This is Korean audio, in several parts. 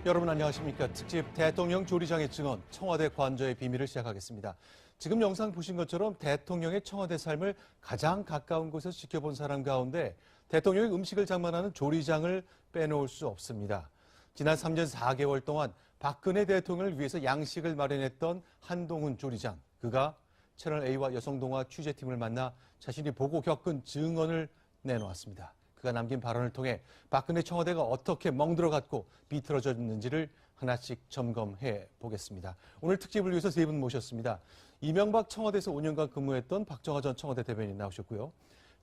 여러분 안녕하십니까. 특집 대통령 조리장의 증언, 청와대 관저의 비밀을 시작하겠습니다. 지금 영상 보신 것처럼 대통령의 청와대 삶을 가장 가까운 곳에서 지켜본 사람 가운데 대통령의 음식을 장만하는 조리장을 빼놓을 수 없습니다. 지난 3년 4개월 동안 박근혜 대통령을 위해서 양식을 마련했던 한동훈 조리장. 그가 채널A와 여성동화 취재팀을 만나 자신이 보고 겪은 증언을 내놓았습니다. 그가 남긴 발언을 통해 박근혜 청와대가 어떻게 멍들어갔고 비틀어졌는지를 하나씩 점검해 보겠습니다. 오늘 특집을 위해서 세 분 모셨습니다. 이명박 청와대에서 5년간 근무했던 박정화 전 청와대 대변인 나오셨고요.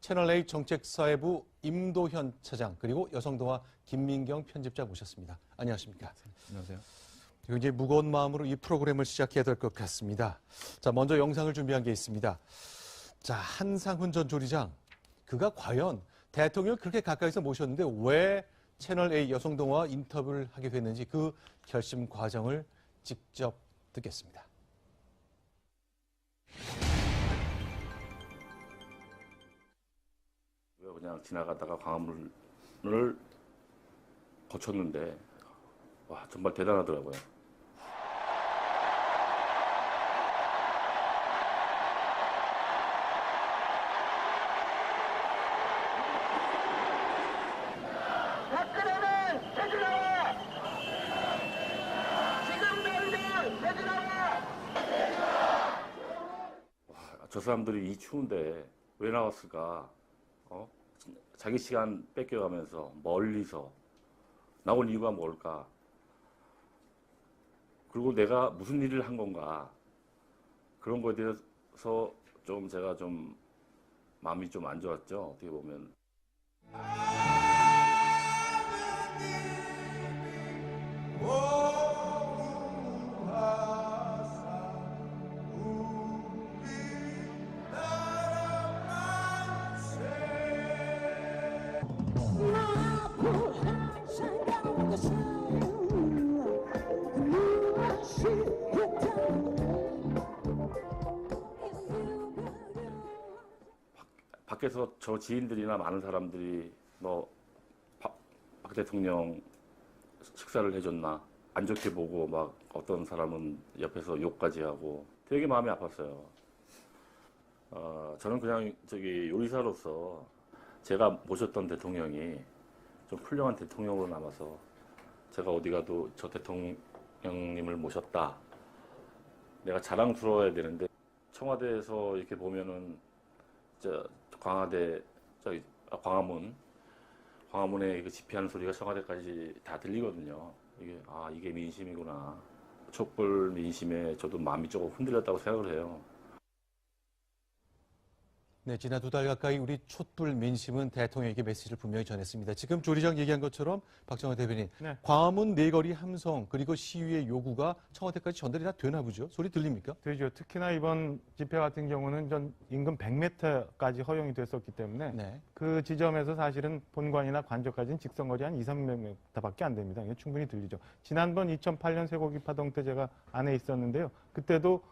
채널A 정책사회부 임도현 차장, 그리고 여성동화 김민경 편집자 모셨습니다. 안녕하십니까? 안녕하세요. 굉장히 무거운 마음으로 이 프로그램을 시작해야 될 것 같습니다. 자, 먼저 영상을 준비한 게 있습니다. 자, 한상훈 전 조리장. 그가 과연 대통령을 그렇게 가까이서 모셨는데 왜 채널A 여성동화 인터뷰를 하게 됐는지 그 결심 과정을 직접 듣겠습니다. 그냥 지나가다가 광화문을 거쳤는데 와 정말 대단하더라고요. 박근혜는 퇴진하라! 지금 당장 퇴진하라! 저 사람들이 이 추운데 왜 나왔을까? 자기 시간 뺏겨가면서 멀리서 나온 이유가 뭘까? 그리고 내가 무슨 일을 한 건가? 그런 거에 대해서 좀 제가 좀 마음이 좀 안 좋았죠. 어떻게 보면. 밖에서 저 지인들이나 많은 사람들이 박 대통령 식사를 해줬나 안 좋게 보고 막 어떤 사람은 옆에서 욕까지 하고 되게 마음이 아팠어요. 저는 그냥 요리사로서 제가 모셨던 대통령이 좀 훌륭한 대통령으로 남아서 제가 어디 가도 저 대통령님을 모셨다. 내가 자랑스러워야 되는데 청와대에서 이렇게 보면은 광화문에 집회하는 소리가 청와대까지 다 들리거든요. 이게 민심이구나. 촛불 민심에 저도 마음이 조금 흔들렸다고 생각을 해요. 네, 지난 2달 가까이 우리 촛불 민심은 대통령에게 메시지를 분명히 전했습니다. 지금 조리장 얘기한 것처럼 박정화 대변인, 네. 광화문 네거리 함성 그리고 시위의 요구가 청와대까지 전달이 다 되나 보죠? 소리 들립니까? 되죠. 특히나 이번 집회 같은 경우는 전 인근 100m까지 허용이 됐었기 때문에 네. 그 지점에서 사실은 본관이나 관저까지는 직선거리 한 200~300m밖에 안 됩니다. 이게 충분히 들리죠. 지난번 2008년 쇠고기 파동 때 제가 안에 있었는데요. 그때도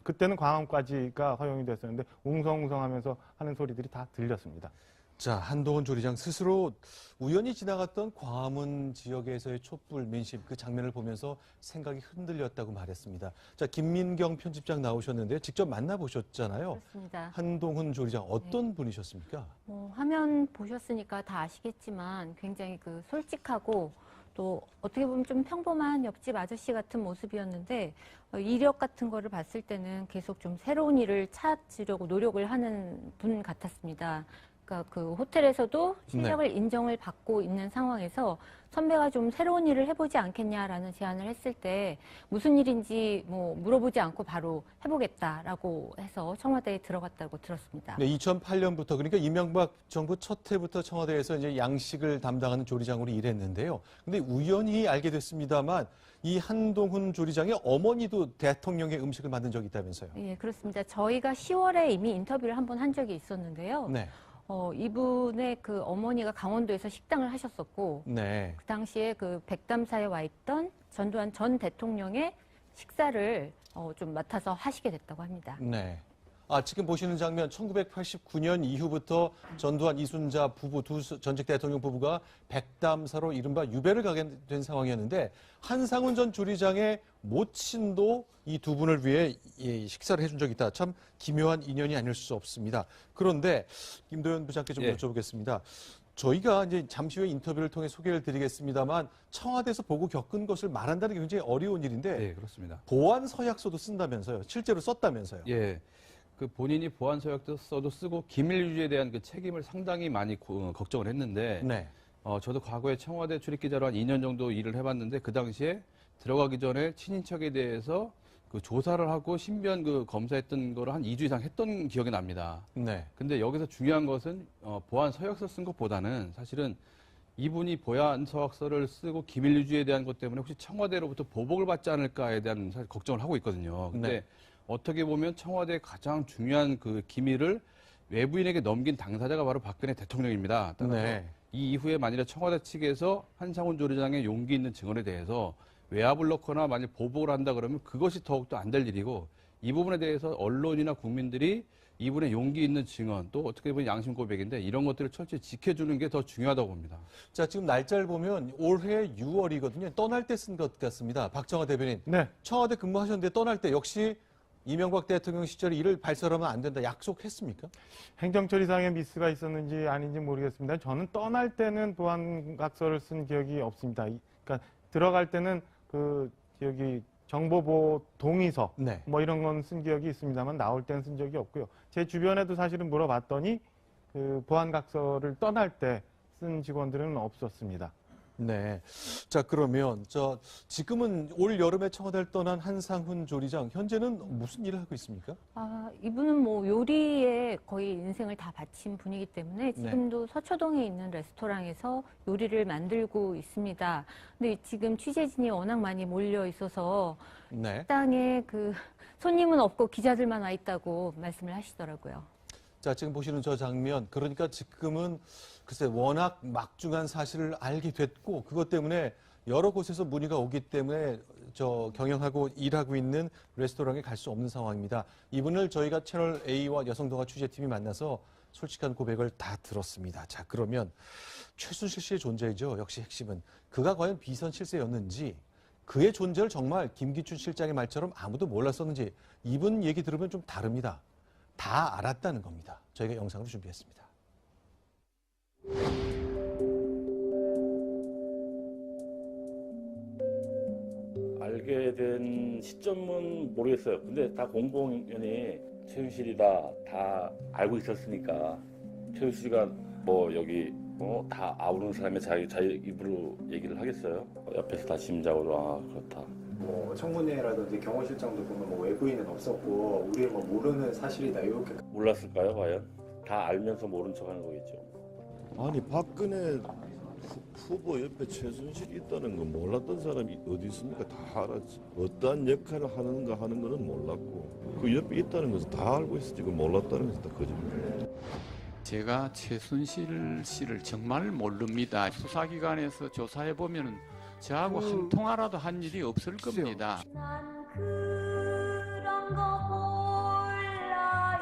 그때는 광화문까지가 허용이 됐었는데 웅성웅성하면서 하는 소리들이 다 들렸습니다. 자, 한동훈 조리장 스스로 우연히 지나갔던 광화문 지역에서의 촛불 민심 그 장면을 보면서 생각이 흔들렸다고 말했습니다. 자, 김민경 편집장 나오셨는데요. 직접 만나보셨잖아요. 그렇습니다. 한동훈 조리장 어떤 분이셨습니까? 화면 보셨으니까 다 아시겠지만 굉장히 솔직하고 또 어떻게 보면 좀 평범한 옆집 아저씨 같은 모습이었는데 이력 같은 거를 봤을 때는 계속 좀 새로운 일을 찾으려고 노력을 하는 분 같았습니다. 그러니까 그 호텔에서도 실력을 인정을 받고 있는 상황에서 선배가 좀 새로운 일을 해보지 않겠냐라는 제안을 했을 때 무슨 일인지 물어보지 않고 바로 해보겠다라고 해서 청와대에 들어갔다고 들었습니다. 네, 2008년부터 그러니까 이명박 정부 첫 해부터 청와대에서 이제 양식을 담당하는 조리장으로 일했는데요. 근데 우연히 알게 됐습니다만 이 한동훈 조리장의 어머니도 대통령의 음식을 만든 적이 있다면서요? 예, 그렇습니다. 저희가 10월에 이미 인터뷰를 한번 한 적이 있었는데요. 네. 이분의 그 어머니가 강원도에서 식당을 하셨었고, 네. 그 당시에 그 백담사에 와 있던 전두환 전 대통령의 식사를 좀 맡아서 하시게 됐다고 합니다. 네. 지금 보시는 장면 1989년 이후부터 전두환, 이순자 부부 전직 대통령 부부가 백담사로 이른바 유배를 가게 된 상황이었는데 한상훈 전 주리장의 모친도 이 두 분을 위해 식사를 해준 적이 있다. 참 기묘한 인연이 아닐 수 없습니다. 그런데 김도현 부장께 좀 예. 여쭤보겠습니다. 저희가 이제 잠시 후에 인터뷰를 통해 소개를 드리겠습니다만 청와대에서 보고 겪은 것을 말한다는 게 굉장히 어려운 일인데 네, 그렇습니다. 보안 서약서도 쓴다면서요. 실제로 썼다면서요. 예. 그 본인이 보안 서약서도 쓰고 기밀 유지에 대한 그 책임을 상당히 많이 걱정을 했는데 네. 저도 과거에 청와대 출입 기자로 한 2년 정도 일을 해봤는데 그 당시에 들어가기 전에 친인척에 대해서 그 조사를 하고 신변 그 검사했던 거를 한 2주 이상 했던 기억이 납니다. 네. 근데 여기서 중요한 것은 보안 서약서 쓴 것보다는 사실은 이분이 보안 서약서를 쓰고 기밀 유지에 대한 것 때문에 혹시 청와대로부터 보복을 받지 않을까에 대한 사실 걱정을 하고 있거든요. 근데 네. 어떻게 보면 청와대의 가장 중요한 그 기밀을 외부인에게 넘긴 당사자가 바로 박근혜 대통령입니다. 따라서 네. 이 이후에 만일에 청와대 측에서 한상훈 조리장의 용기 있는 증언에 대해서 외압을 넣거나 만약 보복을 한다 그러면 그것이 더욱더 안 될 일이고 이 부분에 대해서 언론이나 국민들이 이분의 용기 있는 증언 또 어떻게 보면 양심 고백인데 이런 것들을 철저히 지켜주는 게 더 중요하다고 봅니다. 자, 지금 날짜를 보면 올해 6월이거든요. 떠날 때 쓴 것 같습니다. 박정화 대변인. 네. 청와대 근무하셨는데 떠날 때 역시 이명박 대통령 시절에 이를 발설하면 안 된다 약속했습니까? 행정처리상의 미스가 있었는지 아닌지 모르겠습니다. 저는 떠날 때는 보안각서를 쓴 기억이 없습니다. 그러니까 들어갈 때는 여기 정보보호 동의서 네. 뭐 이런 건 쓴 기억이 있습니다만 나올 때는 쓴 적이 없고요. 제 주변에도 사실은 물어봤더니 그 보안각서를 떠날 때 쓴 직원들은 없었습니다. 네. 자, 그러면 지금은 올 여름에 청와대를 떠난 한상훈 조리장 현재는 무슨 일을 하고 있습니까? 이분은 뭐 요리에 거의 인생을 다 바친 분이기 때문에 지금도 서초동에 있는 레스토랑에서 요리를 만들고 있습니다. 근데 지금 취재진이 워낙 많이 몰려 있어서 네. 식당에 그 손님은 없고 기자들만 와 있다고 말씀을 하시더라고요. 자, 지금 보시는 저 장면, 그러니까 지금은 글쎄 워낙 막중한 사실을 알게 됐고 그것 때문에 여러 곳에서 문의가 오기 때문에 경영하고 일하고 있는 레스토랑에 갈 수 없는 상황입니다. 이분을 저희가 채널 A와 여성동화 취재팀이 만나서 솔직한 고백을 다 들었습니다. 자, 그러면 최순실 씨의 존재이죠. 역시 핵심은 그가 과연 비선 실세였는지 그의 존재를 정말 김기춘 실장의 말처럼 아무도 몰랐었는지 이분 얘기 들으면 좀 다릅니다. 다 알았다는 겁니다. 저희가 영상을 준비했습니다. 알게 된 시점은 모르겠어요. 근데 다 공공연히 최순실이다 다 알고 있었으니까 최순실이가 뭐 여기 다 아우르는 사람이 자기 입으로 얘기를 하겠어요? 옆에서 다 짐작으로 그렇다. 뭐 청문회라든지 경호실장도 보면 뭐 외부인은 없었고 우리 뭐 모르는 사실이다 이렇게 몰랐을까요 과연? 다 알면서 모른 척하는 거겠죠. 아니 박근혜 후보 옆에 최순실이 있다는 건 몰랐던 사람이 어디 있습니까? 다 알았지. 어떠한 역할을 하는가 하는 거는 몰랐고 그 옆에 있다는 것은 다 알고 있었지. 그 몰랐다는 것은 다 거짓말이에요. 제가 최순실 씨를 정말 모릅니다. 수사기관에서 조사해보면 저하고 한 통화라도 한 일이 없을 겁니다. 난 그런 거 몰라요.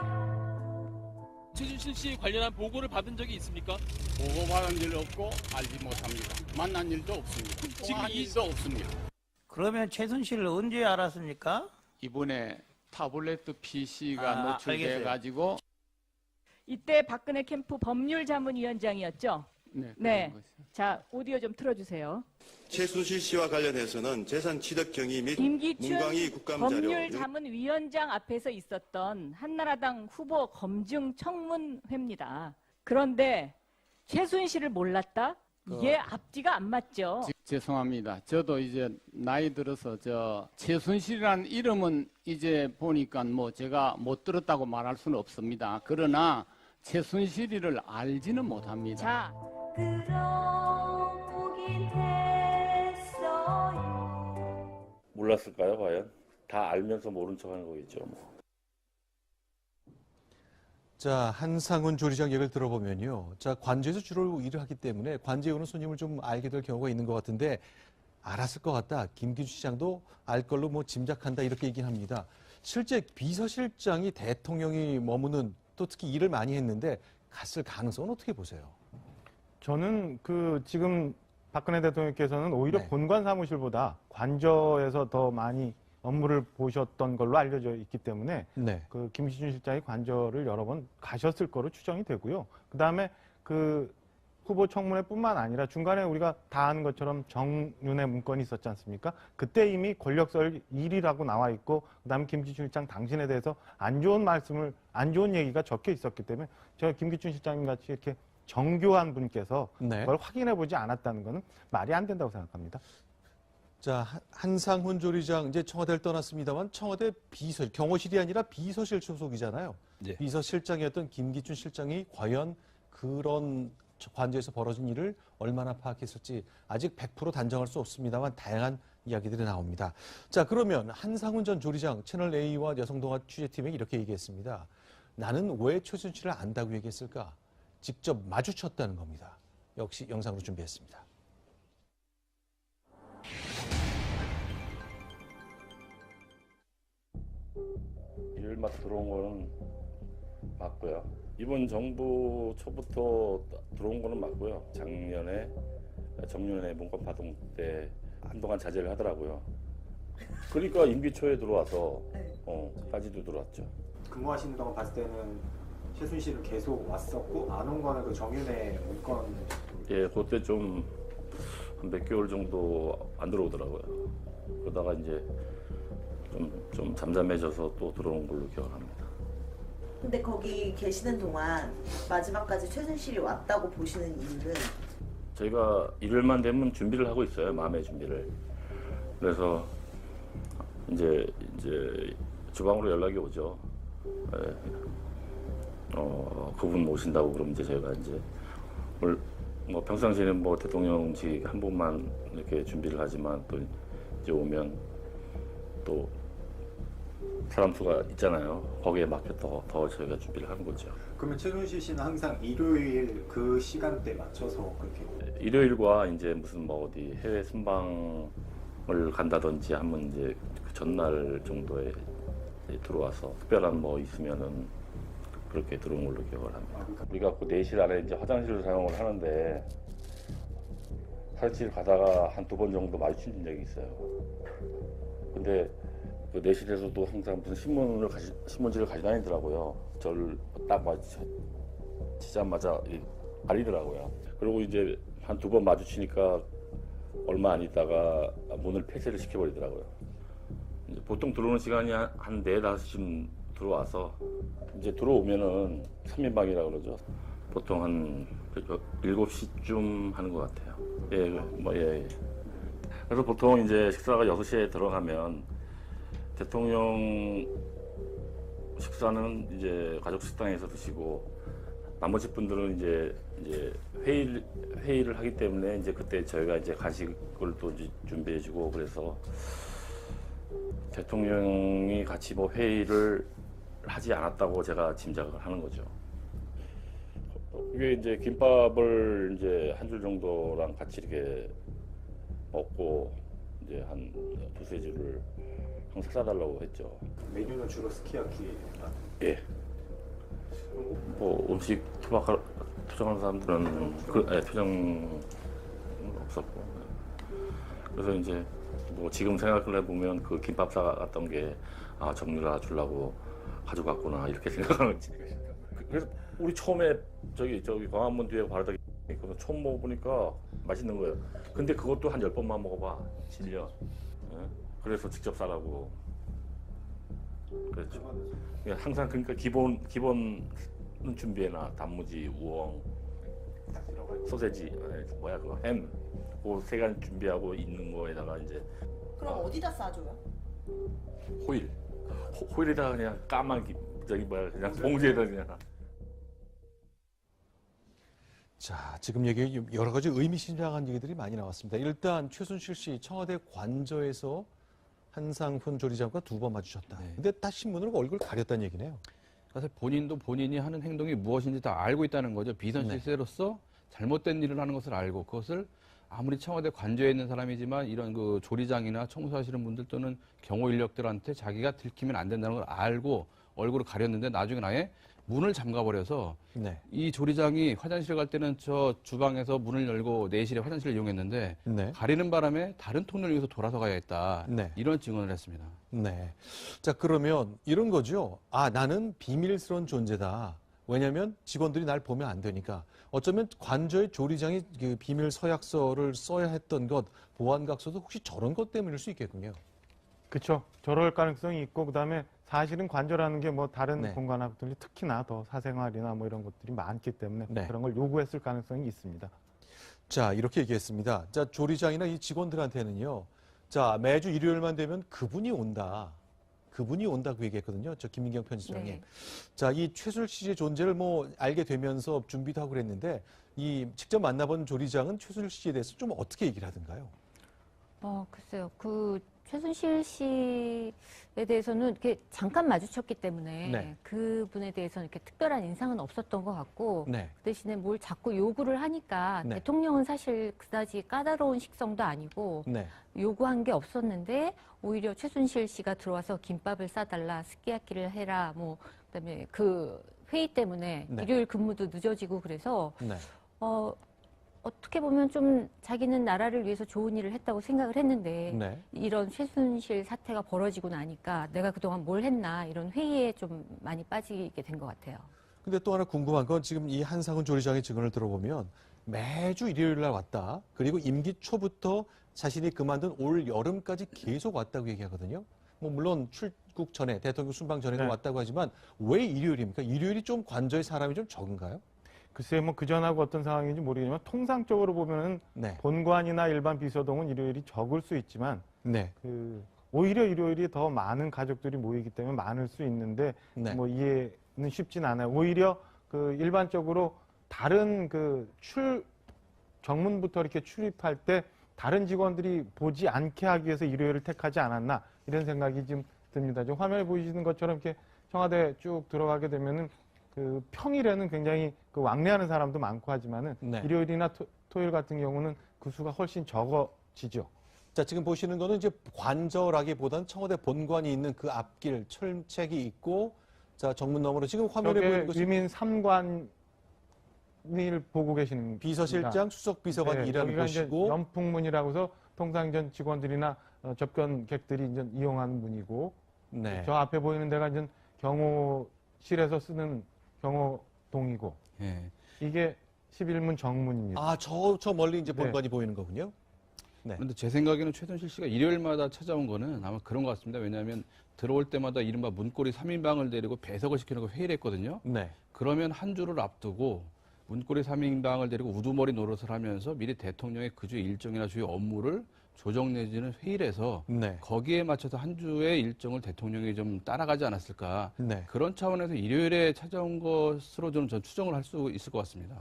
최순실 씨 관련한 보고를 받은 적이 있습니까? 보고받은 일 없고 알지 못합니다. 만난 일도 없습니다. 통화한 일도 없습니다. 그러면 최순실을 언제 알았습니까? 이번에 타블렛 PC가 노출돼가지고 이때 박근혜 캠프 법률자문위원장이었죠? 네. 자, 오디오 좀 틀어주세요. 최순실 씨와 관련해서는 재산 취득 경위 및 김기춘 문광희 국감자료 법률자문위원장 앞에서 있었던 한나라당 후보 검증 청문회입니다. 그런데 최순실을 몰랐다? 이게 앞뒤가 안 맞죠. 죄송합니다. 저도 이제 나이 들어서 최순실이라는 이름은 이제 보니까 뭐 제가 못 들었다고 말할 수는 없습니다. 그러나 최순실이를 알지는 못합니다. 자, 들어보긴 했어요. 몰랐을까요 과연? 다 알면서 모른 척하는 거겠죠. 자, 한상훈 조리장 얘기를 들어보면요. 자, 관저에서 주로 일을 하기 때문에 관저에 오는 손님을 좀 알게 될 경우가 있는 것 같은데 알았을 것 같다. 김기춘 시장도 알 걸로 뭐 짐작한다 이렇게 얘기는 합니다. 실제 비서실장이 대통령이 머무는 또 특히 일을 많이 했는데 갔을 가능성은 어떻게 보세요? 저는 지금 박근혜 대통령께서는 오히려 네. 본관 사무실보다 관저에서 더 많이 업무를 보셨던 걸로 알려져 있기 때문에 네. 김기춘 실장이 관저를 여러 번 가셨을 거로 추정이 되고요. 그다음에 후보 청문회뿐만 아니라 중간에 우리가 다 아는 것처럼 정윤회 문건이 있었지 않습니까? 그때 이미 권력설 1위라고 나와 있고 그다음에 김기춘 실장 당신에 대해서 안 좋은 얘기가 적혀 있었기 때문에 제가 김기춘 실장님 같이 이렇게 정교한 분께서 네. 그걸 확인해 보지 않았다는 것은 말이 안 된다고 생각합니다. 자, 한상훈 조리장 이제 청와대를 떠났습니다만 청와대 경호실이 아니라 비서실 소속이잖아요. 네. 비서실장이었던 김기춘 실장이 과연 그런 관저에서 벌어진 일을 얼마나 파악했을지 아직 100% 단정할 수 없습니다만 다양한 이야기들이 나옵니다. 자, 그러면 한상훈 전 조리장 채널A와 여성동화 취재팀에 이렇게 얘기했습니다. 나는 왜 최순실을 안다고 얘기했을까? 직접 마주쳤다는 겁니다. 역시 영상으로 준비했습니다. 일막 들어온 거는 맞고요. 이번 정부 초부터 들어온 거는 맞고요. 작년에 정윤회 문건 파동 때 한동안 자제를 하더라고요. 그러니까 임기 초에 들어와서 까지도 들어왔죠. 근무하시는 동안 봤을 때는 최순실은 계속 왔었고 안 온 거는 그 정윤회 문건. 예, 그때 좀 한 몇 개월 정도 안 들어오더라고요. 그러다가 이제 좀 잠잠해져서 또 들어온 걸로 기억합니다. 근데 거기 계시는 동안 마지막까지 최순실이 왔다고 보시는 이유는? 저희가 일요일만 되면 준비를 하고 있어요. 마음의 준비를. 그래서 이제 주방으로 연락이 오죠. 예. 그분 모신다고 그러면 이제 저희가 이제 뭐 평상시에는 뭐 대통령직 한 분만 이렇게 준비를 하지만 또 이제 오면 또 사람 수가 있잖아요. 거기에 맞게 더 저희가 준비를 하는 거죠. 그러면 최순실 씨는 항상 일요일 그 시간대 맞춰서 그렇게? 일요일과 이제 무슨 뭐 어디 해외 순방을 간다든지 하면 이제 그 전날 정도에 들어와서 특별한 뭐 있으면은 그렇게 들어온 걸로 기억을 합니다. 우리가 그 내실 안에 이제 화장실을 사용을 하는데 사실 가다가 한 2번 정도 마주친 적이 있어요. 근데 그 내실에서도 항상 무슨 신문지를 가지고 다니더라고요. 저를 딱 마주치자마자 가리더라고요. 그리고 이제 한 2번 마주치니까 얼마 안 있다가 문을 폐쇄를 시켜버리더라고요. 이제 보통 들어오는 시간이 한 4, 5시쯤 들어와서 이제 들어오면은 3인방이라고 그러죠. 보통 한 7시쯤 하는 것 같아요. 예. 그래서 보통 이제 식사가 6시에 들어가면 대통령 식사는 이제 가족 식당에서 드시고 나머지 분들은 이제 회의를 하기 때문에 이제 그때 저희가 이제 간식을 또 이제 준비해주고 그래서 대통령이 같이 뭐 회의를 하지 않았다고 제가 짐작을 하는 거죠. 이게 이제 김밥을 이제 한 줄 정도랑 같이 이렇게 먹고 이제 한 2-3줄을 항상 사달라고 했죠. 메뉴는 주로 스키야키. 예. 뭐 음식 투정하는 사람들은 표정 없었고. 그래서 이제 뭐 지금 생각을 해보면 그 김밥 사갔던 게 정유라 주려고 가져갔구나 이렇게 생각하는 거지. 그래서 우리 처음에 저기 광화문 뒤에 바르다기 있거든. 처음 먹어보니까 맛있는 거예요. 근데 그것도 한 10번만 먹어봐. 질려. 예? 그래서 직접 사라고. 그렇죠. 항상 그러니까 기본은 준비해놔. 단무지, 우엉, 소세지, 뭐야 그거 햄. 그 3가지 준비하고 있는 거에다가 이제. 그럼 어디다 싸줘요? 호일. 호일에다가 그냥 까만 그냥 봉지에다 그냥. 자, 지금 얘기 여러 가지 의미심장한 얘기들이 많이 나왔습니다. 일단 최순실 씨 청와대 관저에서 한상훈 조리장과 2번 마주쳤다. 근데 딱 신문으로 얼굴 가렸다는 얘기네요. 사실 본인도 본인이 하는 행동이 무엇인지 다 알고 있다는 거죠. 비선실세로서 잘못된 일을 하는 것을 알고 그것을 아무리 청와대 관저에 있는 사람이지만 이런 그 조리장이나 청소하시는 분들 또는 경호 인력들한테 자기가 들키면 안 된다는 걸 알고 얼굴을 가렸는데 나중에 아예 문을 잠가버려서 네. 이 조리장이 화장실 갈 때는 저 주방에서 문을 열고 내실에 화장실을 이용했는데 네. 가리는 바람에 다른 통로를 이용해서 돌아서 가야 했다. 네. 이런 증언을 했습니다. 네. 자, 그러면 이런 거죠. 아, 나는 비밀스러운 존재다. 왜냐하면 직원들이 날 보면 안 되니까. 어쩌면 관저의 조리장이 그 비밀 서약서를 써야 했던 것, 보안각서도 혹시 저런 것 때문일 수 있겠군요. 그렇죠. 저럴 가능성이 있고 그다음에 사실은 관저라는 게 뭐 다른 네. 공간하고 달리 특히나 더 사생활이나 뭐 이런 것들이 많기 때문에 네. 그런 걸 요구했을 가능성이 있습니다. 자, 이렇게 얘기했습니다. 자, 조리장이나 이 직원들한테는요. 자, 매주 일요일만 되면 그분이 온다. 그분이 온다고 얘기했거든요. 저 김민경 편집장님. 네. 자, 이 최순실 씨의 존재를 뭐 알게 되면서 준비도 하고 그랬는데 이 직접 만나본 조리장은 최순실 씨에 대해서 좀 어떻게 얘기를 하던가요? 글쎄요. 그 최순실 씨에 대해서는 이렇게 잠깐 마주쳤기 때문에 네. 그분에 대해서는 이렇게 특별한 인상은 없었던 것 같고 네. 그 대신에 뭘 자꾸 요구를 하니까 네. 대통령은 사실 그다지 까다로운 식성도 아니고 네. 요구한 게 없었는데 오히려 최순실 씨가 들어와서 김밥을 싸달라, 스키야키를 해라, 뭐 그다음에 그 회의 때문에 네. 일요일 근무도 늦어지고 그래서 네. 어떻게 보면 좀 자기는 나라를 위해서 좋은 일을 했다고 생각을 했는데 네. 이런 최순실 사태가 벌어지고 나니까 내가 그동안 뭘 했나 이런 회의에 좀 많이 빠지게 된 것 같아요. 근데 또 하나 궁금한 건 지금 이 한상훈 조리장의 증언을 들어보면 매주 일요일 날 왔다. 그리고 임기 초부터 자신이 그만둔 올 여름까지 계속 왔다고 얘기하거든요. 뭐 물론 출국 전에 대통령 순방 전에도 네. 왔다고 하지만 왜 일요일입니까? 일요일이 좀 관저의 사람이 좀 적은가요? 글쎄 뭐 그전하고 어떤 상황인지 모르겠지만 통상적으로 보면은 네. 본관이나 일반 비서동은 일요일이 적을 수 있지만 네. 오히려 일요일이 더 많은 가족들이 모이기 때문에 많을 수 있는데 네. 뭐 이해는 쉽진 않아요. 오히려 그 일반적으로 다른 정문부터 이렇게 출입할 때 다른 직원들이 보지 않게 하기 위해서 일요일을 택하지 않았나 이런 생각이 좀 듭니다. 지금 화면에 보이시는 것처럼 이렇게 청와대 쭉 들어가게 되면은 그 평일에는 굉장히 그 왕래하는 사람도 많고 하지만은 네. 일요일이나 토요일 같은 경우는 그 수가 훨씬 적어지죠. 자, 지금 보시는 거는 이제 관저라기보다는 청와대 본관이 있는 그 앞길 철책이 있고, 자, 정문 너머로 지금 화면에 보이는 저게 것이 위민 3관을 보고 계시는 비서실장, 수석비서관이 일하는 여기가 이제 곳이고, 연풍문이라고 해서 통상전 직원들이나 접견객들이 이제 이용하는 문이고, 네. 저 앞에 보이는 데가 이제 경호실에서 쓰는 경호동이고, 예. 이게 11문 정문입니다. 아, 저 멀리 이제 네. 본관이 보이는 거군요. 네. 그런데 제 생각에는 최순실 씨가 일요일마다 찾아온 거는 아마 그런 것 같습니다. 왜냐하면 들어올 때마다 이른바 문고리 3인방을 데리고 배석을 시키는 거 회의를 했거든요. 네. 그러면 한 주를 앞두고 문고리 3인방을 데리고 우두머리 노릇을 하면서 미리 대통령의 그 주의 일정이나 주의 업무를 조정 내지는 회의를 해서 네. 거기에 맞춰서 한 주의 일정을 대통령이 좀 따라가지 않았을까. 네. 그런 차원에서 일요일에 찾아온 것으로 전 추정을 할 수 있을 것 같습니다.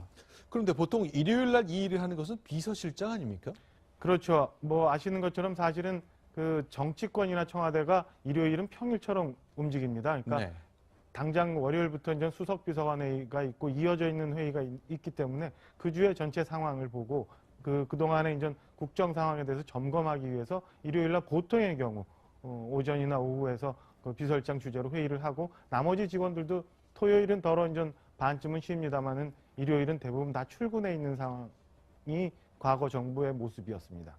그런데 보통 일요일 날 이 일을 하는 것은 비서실장 아닙니까? 그렇죠. 뭐 아시는 것처럼 사실은 그 정치권이나 청와대가 일요일은 평일처럼 움직입니다. 그러니까 네. 당장 월요일부터 이제 수석비서관 회의가 있고 이어져 있는 회의가 있기 때문에 그 주의 전체 상황을 보고 그동안에 이제 국정 상황에 대해서 점검하기 위해서 일요일날 보통의 경우 오전이나 오후에서 그 비서실장 주재로 회의를 하고 나머지 직원들도 토요일은 더러 이제 반쯤은 쉽니다만은 일요일은 대부분 다 출근해 있는 상황이 과거 정부의 모습이었습니다.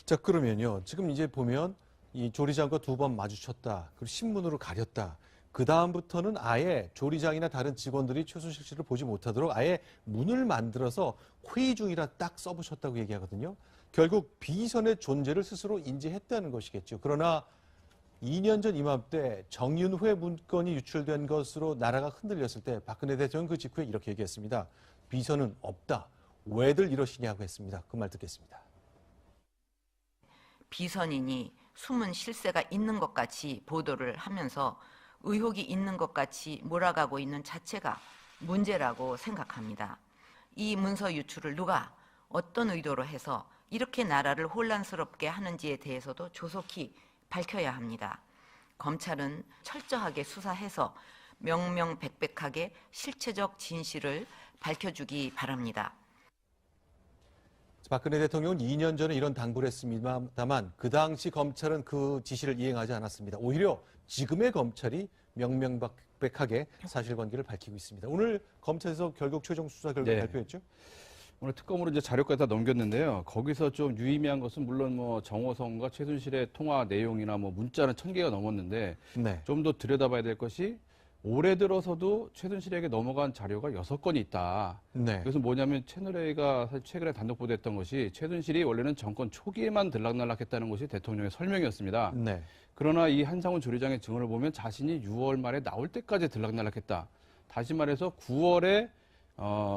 자, 그러면요. 지금 이제 보면 이 조리장과 두 번 마주쳤다. 그리고 신문으로 가렸다. 그 다음부터는 아예 조리장이나 다른 직원들이 최순실 씨를 보지 못하도록 아예 문을 만들어서 회의 중이라 딱 써보셨다고 얘기하거든요. 결국 비선의 존재를 스스로 인지했다는 것이겠죠. 그러나 2년 전 이맘때 정윤회 문건이 유출된 것으로 나라가 흔들렸을 때 박근혜 대통령 그 직후에 이렇게 얘기했습니다. 비선은 없다. 왜들 이러시냐고 했습니다. 그 말 듣겠습니다. 비선인이 숨은 실세가 있는 것 같이 보도를 하면서 의혹이 있는 것 같이 몰아가고 있는 자체가 문제라고 생각합니다. 이 문서 유출을 누가 어떤 의도로 해서 이렇게 나라를 혼란스럽게 하는지에 대해서도 조속히 밝혀야 합니다. 검찰은 철저하게 수사해서 명명백백하게 실체적 진실을 밝혀주기 바랍니다. 박근혜 대통령은 2년 전에 이런 당부를 했습니다만 그 당시 검찰은 그 지시를 이행하지 않았습니다. 오히려 지금의 검찰이 명명백백하게 사실관계를 밝히고 있습니다. 오늘 검찰에서 결국 최종 수사 결과 네. 발표했죠? 오늘 특검으로 이제 자료까지 다 넘겼는데요. 거기서 좀 유의미한 것은 물론 뭐 정호성과 최순실의 통화 내용이나 뭐 문자는 1000개가 넘었는데 네. 좀 더 들여다봐야 될 것이 올해 들어서도 최순실에게 넘어간 자료가 6건이 있다. 네. 그것은 뭐냐면 채널A가 사실 최근에 단독 보도했던 것이 최순실이 원래는 정권 초기에만 들락날락했다는 것이 대통령의 설명이었습니다. 네. 그러나 이 한상훈 조리장의 증언을 보면 자신이 6월 말에 나올 때까지 들락날락했다. 다시 말해서 9월에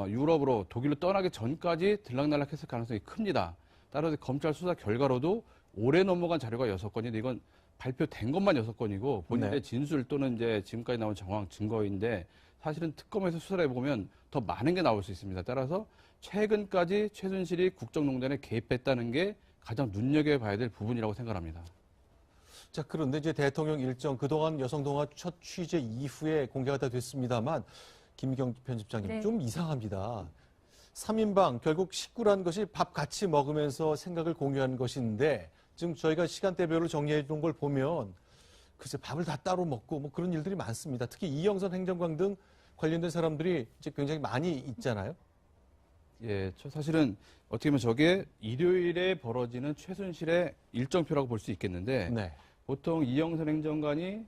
유럽으로 독일로 떠나기 전까지 들락날락했을 가능성이 큽니다. 따라서 검찰 수사 결과로도 올해 넘어간 자료가 6건인데 이건 발표된 것만 6건이고 본인의 네. 진술 또는 이제 지금까지 나온 정황 증거인데 사실은 특검에서 수사를 해보면 더 많은 게 나올 수 있습니다. 따라서 최근까지 최순실이 국정농단에 개입했다는 게 가장 눈여겨봐야 될 부분이라고 생각합니다. 자, 그런데 이제 대통령 일정 그동안 여성동화 첫 취재 이후에 공개가 다 됐습니다만 김미경 편집장님 네. 좀 이상합니다. 3인방 결국 식구란 것이 밥 같이 먹으면서 생각을 공유하는 것인데 지금 저희가 시간대별로 정리해 둔 걸 보면 글쎄 밥을 다 따로 먹고 뭐 그런 일들이 많습니다. 특히 이영선 행정관 등 관련된 사람들이 이제 굉장히 많이 있잖아요. 예, 저 사실은 어떻게 보면 저게 일요일에 벌어지는 최순실의 일정표라고 볼 수 있겠는데 네. 보통 이영선 행정관이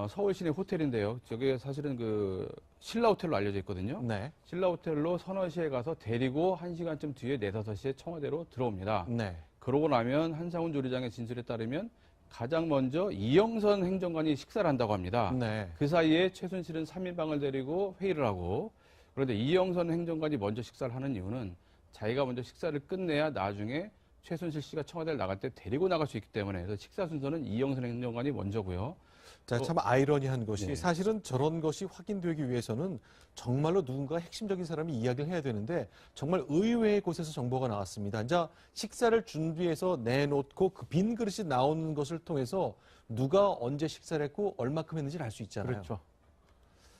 서울 시내 호텔인데요. 저게 사실은 그 신라 호텔로 알려져 있거든요. 네. 신라 호텔로 서너 시에 가서 데리고 1시간쯤 뒤에 4, 5시에 청와대로 들어옵니다. 네. 그러고 나면 한상훈 조리장의 진술에 따르면 가장 먼저 이영선 행정관이 식사를 한다고 합니다. 네. 그 사이에 최순실은 3인방을 데리고 회의를 하고 그런데 이영선 행정관이 먼저 식사를 하는 이유는 자기가 먼저 식사를 끝내야 나중에 최순실 씨가 청와대를 나갈 때 데리고 나갈 수 있기 때문에 그래서 식사 순서는 이영선 행정관이 먼저고요. 자, 참 아이러니한 것이 네. 사실은 저런 것이 확인되기 위해서는 정말로 누군가 핵심적인 사람이 이야기를 해야 되는데 정말 의외의 곳에서 정보가 나왔습니다. 이제 식사를 준비해서 내놓고 그 빈 그릇이 나오는 것을 통해서 누가 언제 식사를 했고 얼마큼 했는지를 알 수 있잖아요. 그렇죠.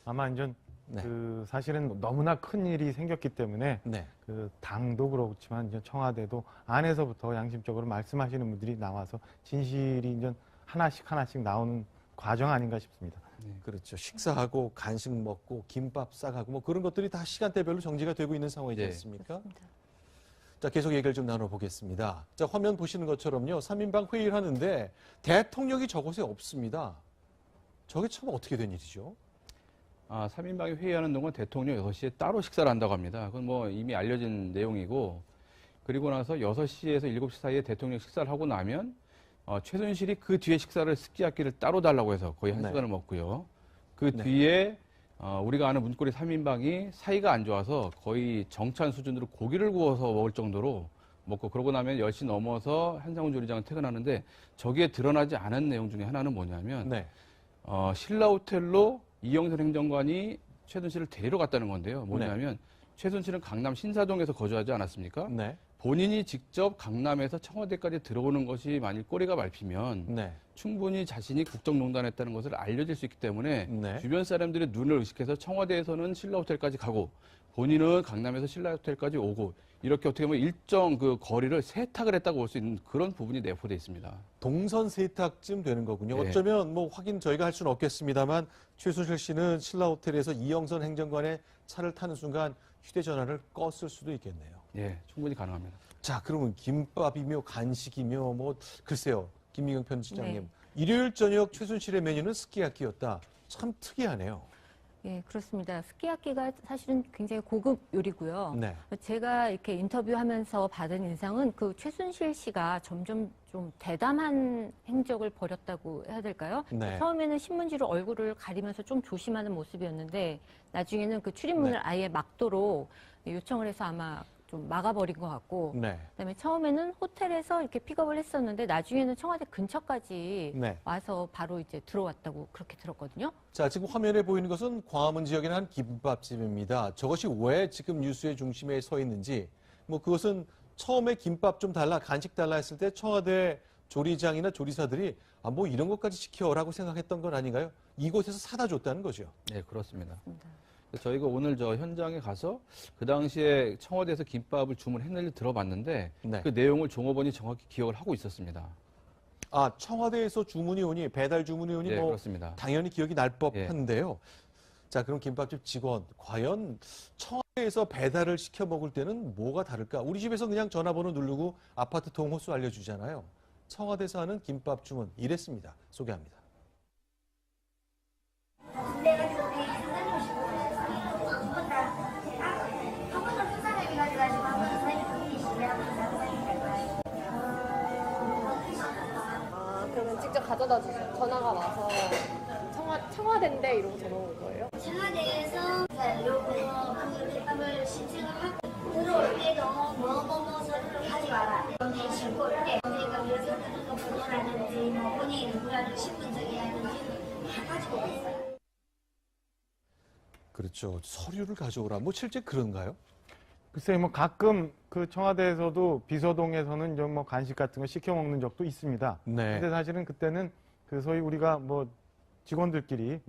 아마 이제 네. 그 사실은 너무나 큰 일이 생겼기 때문에 네. 그 당도 그렇지만 이제 청와대도 안에서부터 양심적으로 말씀하시는 분들이 나와서 진실이 이제 하나씩 나오는 과정 아닌가 싶습니다. 그렇죠. 식사하고 간식 먹고 김밥 싸가고 뭐 그런 것들이 다 시간대별로 정지가 되고 있는 상황이지 네. 않습니까? 자, 계속 얘기를 좀 나눠보겠습니다. 자, 화면 보시는 것처럼요. 3인방 회의를 하는데 대통령이 저곳에 없습니다. 저게 참 어떻게 된 일이죠? 3인방이 회의하는 동안 대통령 6시에 따로 식사를 한다고 합니다. 그건 뭐 이미 알려진 내용이고 그리고 나서 6시에서 7시 사이에 대통령 식사를 하고 나면 최순실이 그 뒤에 식사를 스키야키를 따로 달라고 해서 거의 1시간을 네. 먹고요. 그 네. 뒤에 우리가 아는 문고리 3인방이 사이가 안 좋아서 거의 정찬 수준으로 고기를 구워서 먹을 정도로 먹고 그러고 나면 10시 넘어서 한상훈 조리장은 퇴근하는데 저기에 드러나지 않은 내용 중에 하나는 뭐냐면 네. 신라 호텔로 이영선 행정관이 최순실을 데리러 갔다는 건데요. 뭐냐면 최순실은 강남 신사동에서 거주하지 않았습니까? 네. 본인이 직접 강남에서 청와대까지 들어오는 것이 만일 꼬리가 밟히면 네. 충분히 자신이 국정농단했다는 것을 알려질 수 있기 때문에 네. 주변 사람들의 눈을 의식해서 청와대에서는 신라 호텔까지 가고 본인은 강남에서 신라 호텔까지 오고 이렇게 어떻게 보면 일정 그 거리를 세탁을 했다고 볼 수 있는 그런 부분이 내포되어 있습니다. 동선 세탁쯤 되는 거군요. 네. 어쩌면 뭐 확인 저희가 할 수는 없겠습니다만 최순실 씨는 신라 호텔에서 이영선 행정관의 차를 타는 순간 휴대전화를 껐을 수도 있겠네요. 예, 충분히 가능합니다. 자, 그러면 김밥이며 간식이며 뭐 글쎄요. 김미경 편집장님. 네. 일요일 저녁 최순실의 메뉴는 스키야키였다. 참 특이하네요. 예, 그렇습니다. 스키야키가 사실은 굉장히 고급 요리고요. 네. 제가 이렇게 인터뷰하면서 받은 인상은 그 최순실 씨가 점점 좀 대담한 행적을 벌였다고 해야 될까요? 네. 처음에는 신문지로 얼굴을 가리면서 좀 조심하는 모습이었는데 나중에는 그 출입문을 네. 아예 막도록 요청을 해서 아마 좀 막아버린 것 같고 네. 그다음에 처음에는 호텔에서 이렇게 픽업을 했었는데 나중에는 청와대 근처까지 네. 와서 바로 이제 들어왔다고 그렇게 들었거든요. 자, 지금 화면에 보이는 것은 광화문 지역의 한 김밥집입니다. 저것이 왜 지금 뉴스의 중심에 서 있는지, 뭐 그것은 처음에 김밥 좀 달라, 간식 달라 했을 때 청와대 조리장이나 조리사들이 뭐 이런 것까지 시켜라고 생각했던 건 아닌가요? 이곳에서 사다 줬다는 거죠. 네, 그렇습니다. 저희가 오늘 저 현장에 가서 그 당시에 청와대에서 김밥을 주문했는지 들어봤는데 네. 그 내용을 종업원이 정확히 기억을 하고 있었습니다. 아, 청와대에서 주문이 오니, 배달 주문이 오니 예, 뭐 그렇습니다. 당연히 기억이 날 법한데요. 자, 그럼 김밥집 직원, 과연 청와대에서 배달을 시켜 먹을 때는 뭐가 다를까? 우리 집에서 그냥 전화번호 누르고 아파트 통호수 알려주잖아요. 청와대에서 하는 김밥 주문, 이랬습니다. 소개합니다. 그러면 직접 가져다 주세요. 전화가 와서 청와대인데 이러고 전화 온 거예요? 청와대에서 그 김밥을 신청을 하고 들어올 때도 뭐뭐뭐 서류를 하지 마라. 여기 싣고 올 때 그러니까 그래서 그런 번호라든지 뭐 본인이 누구라는 신분증이라든지 다 가지고 왔어요. 그렇죠. 서류를 가져오라. 뭐 실제 그런가요? 글쎄요, 뭐 가끔 그 청와대에서도 비서동에서는 좀 뭐 간식 같은 거 시켜 먹는 적도 있습니다. 네. 근데 사실은 그때는 그 소위 우리가 뭐 직원들끼리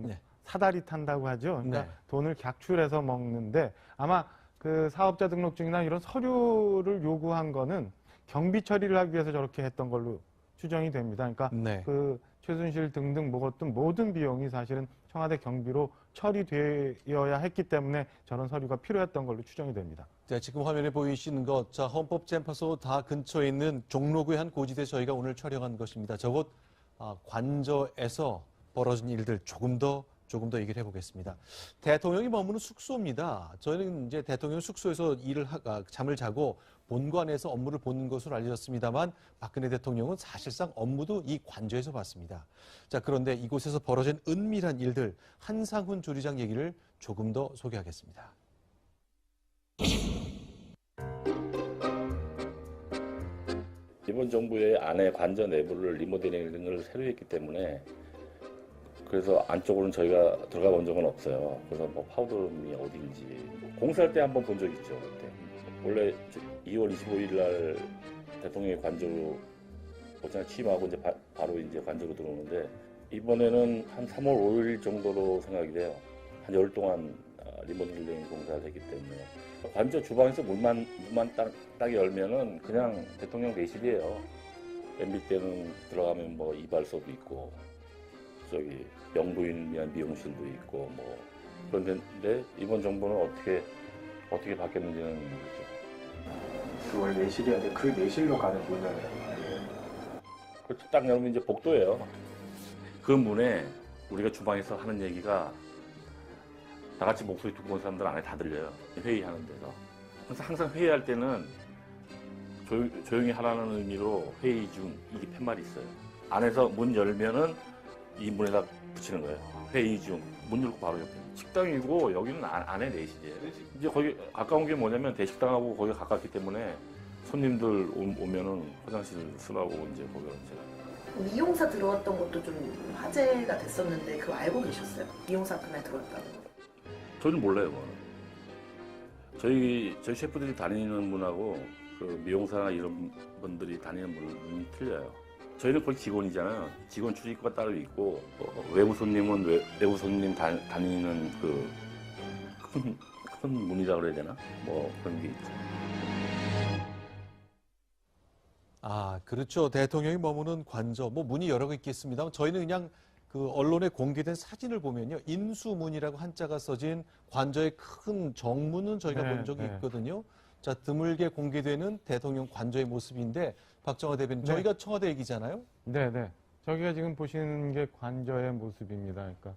사다리 탄다고 하죠. 그러니까 네. 돈을 객출해서 먹는데 아마 그 사업자 등록증이나 이런 서류를 요구한 거는 경비 처리를 하기 위해서 저렇게 했던 걸로 추정이 됩니다. 그러니까 네. 그 최순실 등등 먹었던 모든 비용이 사실은 청와대 경비로 처리되어야 했기 때문에 저런 서류가 필요했던 걸로 추정이 됩니다. 자, 지금 화면에 보이시는 것, 자, 헌법재판소 다 근처에 있는 종로구의 한 고지대 저희가 오늘 촬영한 것입니다. 저곳 관저에서 벌어진 일들 조금 더 얘기를 해보겠습니다. 대통령이 머무는 숙소입니다. 저희는 이제 대통령 숙소에서 잠을 자고 본관에서 업무를 보는 것으로 알려졌습니다만 박근혜 대통령은 사실상 업무도 이 관저에서 봤습니다. 자, 그런데 이곳에서 벌어진 은밀한 일들, 한상훈 조리장 얘기를 조금 더 소개하겠습니다. 이번 정부의 안에 관저 내부를 리모델링을 새로 했기 때문에 그래서 안쪽으로는 저희가 들어가 본 적은 없어요. 그래서 뭐 파우더룸이 어딘지 공사할 때 한번 본 적 있죠. 그때 원래 2월 25일 날 대통령이 관저로 오전에 취임하고 이제 바로 이제 관저로 들어오는데 이번에는 한 3월 5일 정도로 생각이 돼요. 한 열흘 동안 리모델링 공사를 했기 때문에 관저 주방에서 문만 딱 열면은 그냥 대통령 내실이에요. MB 때는 들어가면 뭐 이발소도 있고 저기 영부인 위한 미용실도 있고 뭐 그런데 이번 정부는 어떻게 바뀌었는지는 모르죠. 그 원래 내실이었는데 그 내실로 가는 문을 그렇죠. 딱 열면 이제 복도예요. 그 문에 우리가 주방에서 하는 얘기가 다 같이 목소리 듣고 온 사람들 안에 다 들려요. 회의하는 데서. 그래서 항상 회의할 때는 조용히 하라는 의미로 회의 중 이게 팻말이 있어요. 안에서 문 열면은 이 문에다 붙이는 거예요. 회의 중. 문 열고 바로 옆에. 식당이고 여기는 안에 내실이에요. 이제 거기 가까운 게 뭐냐면 대식당하고 거기가 가깝기 때문에 손님들 오면은 화장실 쓰라고 이제 거기가 이제. 미용사 들어왔던 것도 좀 화제가 됐었는데 그거 알고 계셨어요? 미용사 그날 들어왔다는 거. 저는 몰라요, 그거는. 저희 셰프들이 다니는 문하고 그 미용사나 이런 분들이 다니는 문이 틀려요. 저희는 거의 직원이잖아요. 직원 출입구가 따로 있고 외부 손님은 외부 손님 다니는 그 큰 문이라 그래야 되나? 뭐 그런 게 있죠. 아, 그렇죠. 대통령이 머무는 관저, 뭐 문이 여러 개 있겠습니다. 저희는 그냥 그 언론에 공개된 사진을 보면요. 인수문이라고 한자가 써진 관저의 큰 정문은 저희가 네, 본 적이 네. 있거든요. 자, 드물게 공개되는 대통령 관저의 모습인데 박정화 대변인, 네. 저희가 청와대 얘기잖아요. 네네. 저기가 지금 보시는 게 관저의 모습입니다. 그러니까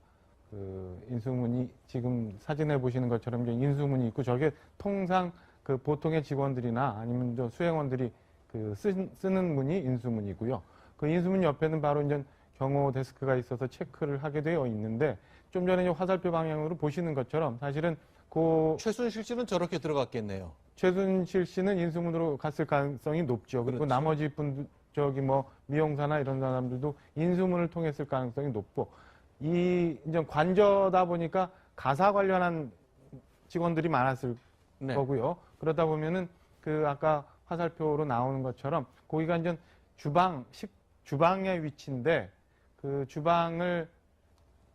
그 인수문이 지금 사진에 보시는 것처럼 이제 인수문이 있고 저게 통상 그 보통의 직원들이나 아니면 저 수행원들이 그 쓰는 문이 인수문이고요. 그 인수문 옆에는 바로 이제 경호 데스크가 있어서 체크를 하게 되어 있는데 좀 전에 이제 화살표 방향으로 보시는 것처럼 사실은 그 최순실 씨는 저렇게 들어갔겠네요. 최순실 씨는 인수문으로 갔을 가능성이 높죠. 그리고 그렇죠. 나머지 분들 저기 뭐 미용사나 이런 사람들도 인수문을 통했을 가능성이 높고 이 이제 관저다 보니까 가사 관련한 직원들이 많았을 네. 거고요. 그러다 보면은 그 아까 화살표로 나오는 것처럼 거기가 이제 주방의 위치인데 그 주방을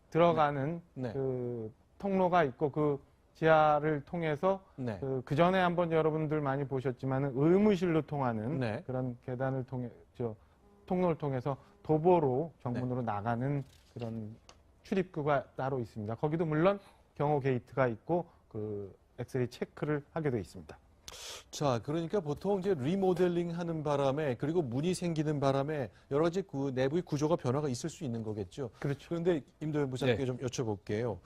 들어가는 네. 그 통로가 있고 그 지하를 통해서 네. 그 전에 한번 여러분들 많이 보셨지만은 의무실로 통하는 네. 그런 계단을 통해 통로를 통해서 도보로 정문으로 네. 나가는 그런 출입구가 따로 있습니다. 거기도 물론 경호 게이트가 있고 그 엑스레이 체크를 하게 돼 있습니다. 자, 그러니까 보통 이제 리모델링 하는 바람에 그리고 문이 생기는 바람에 여러 가지 그 내부의 구조가 변화가 있을 수 있는 거겠죠. 그렇죠. 그런데 임도현 부장님께 네. 좀 여쭤볼게요.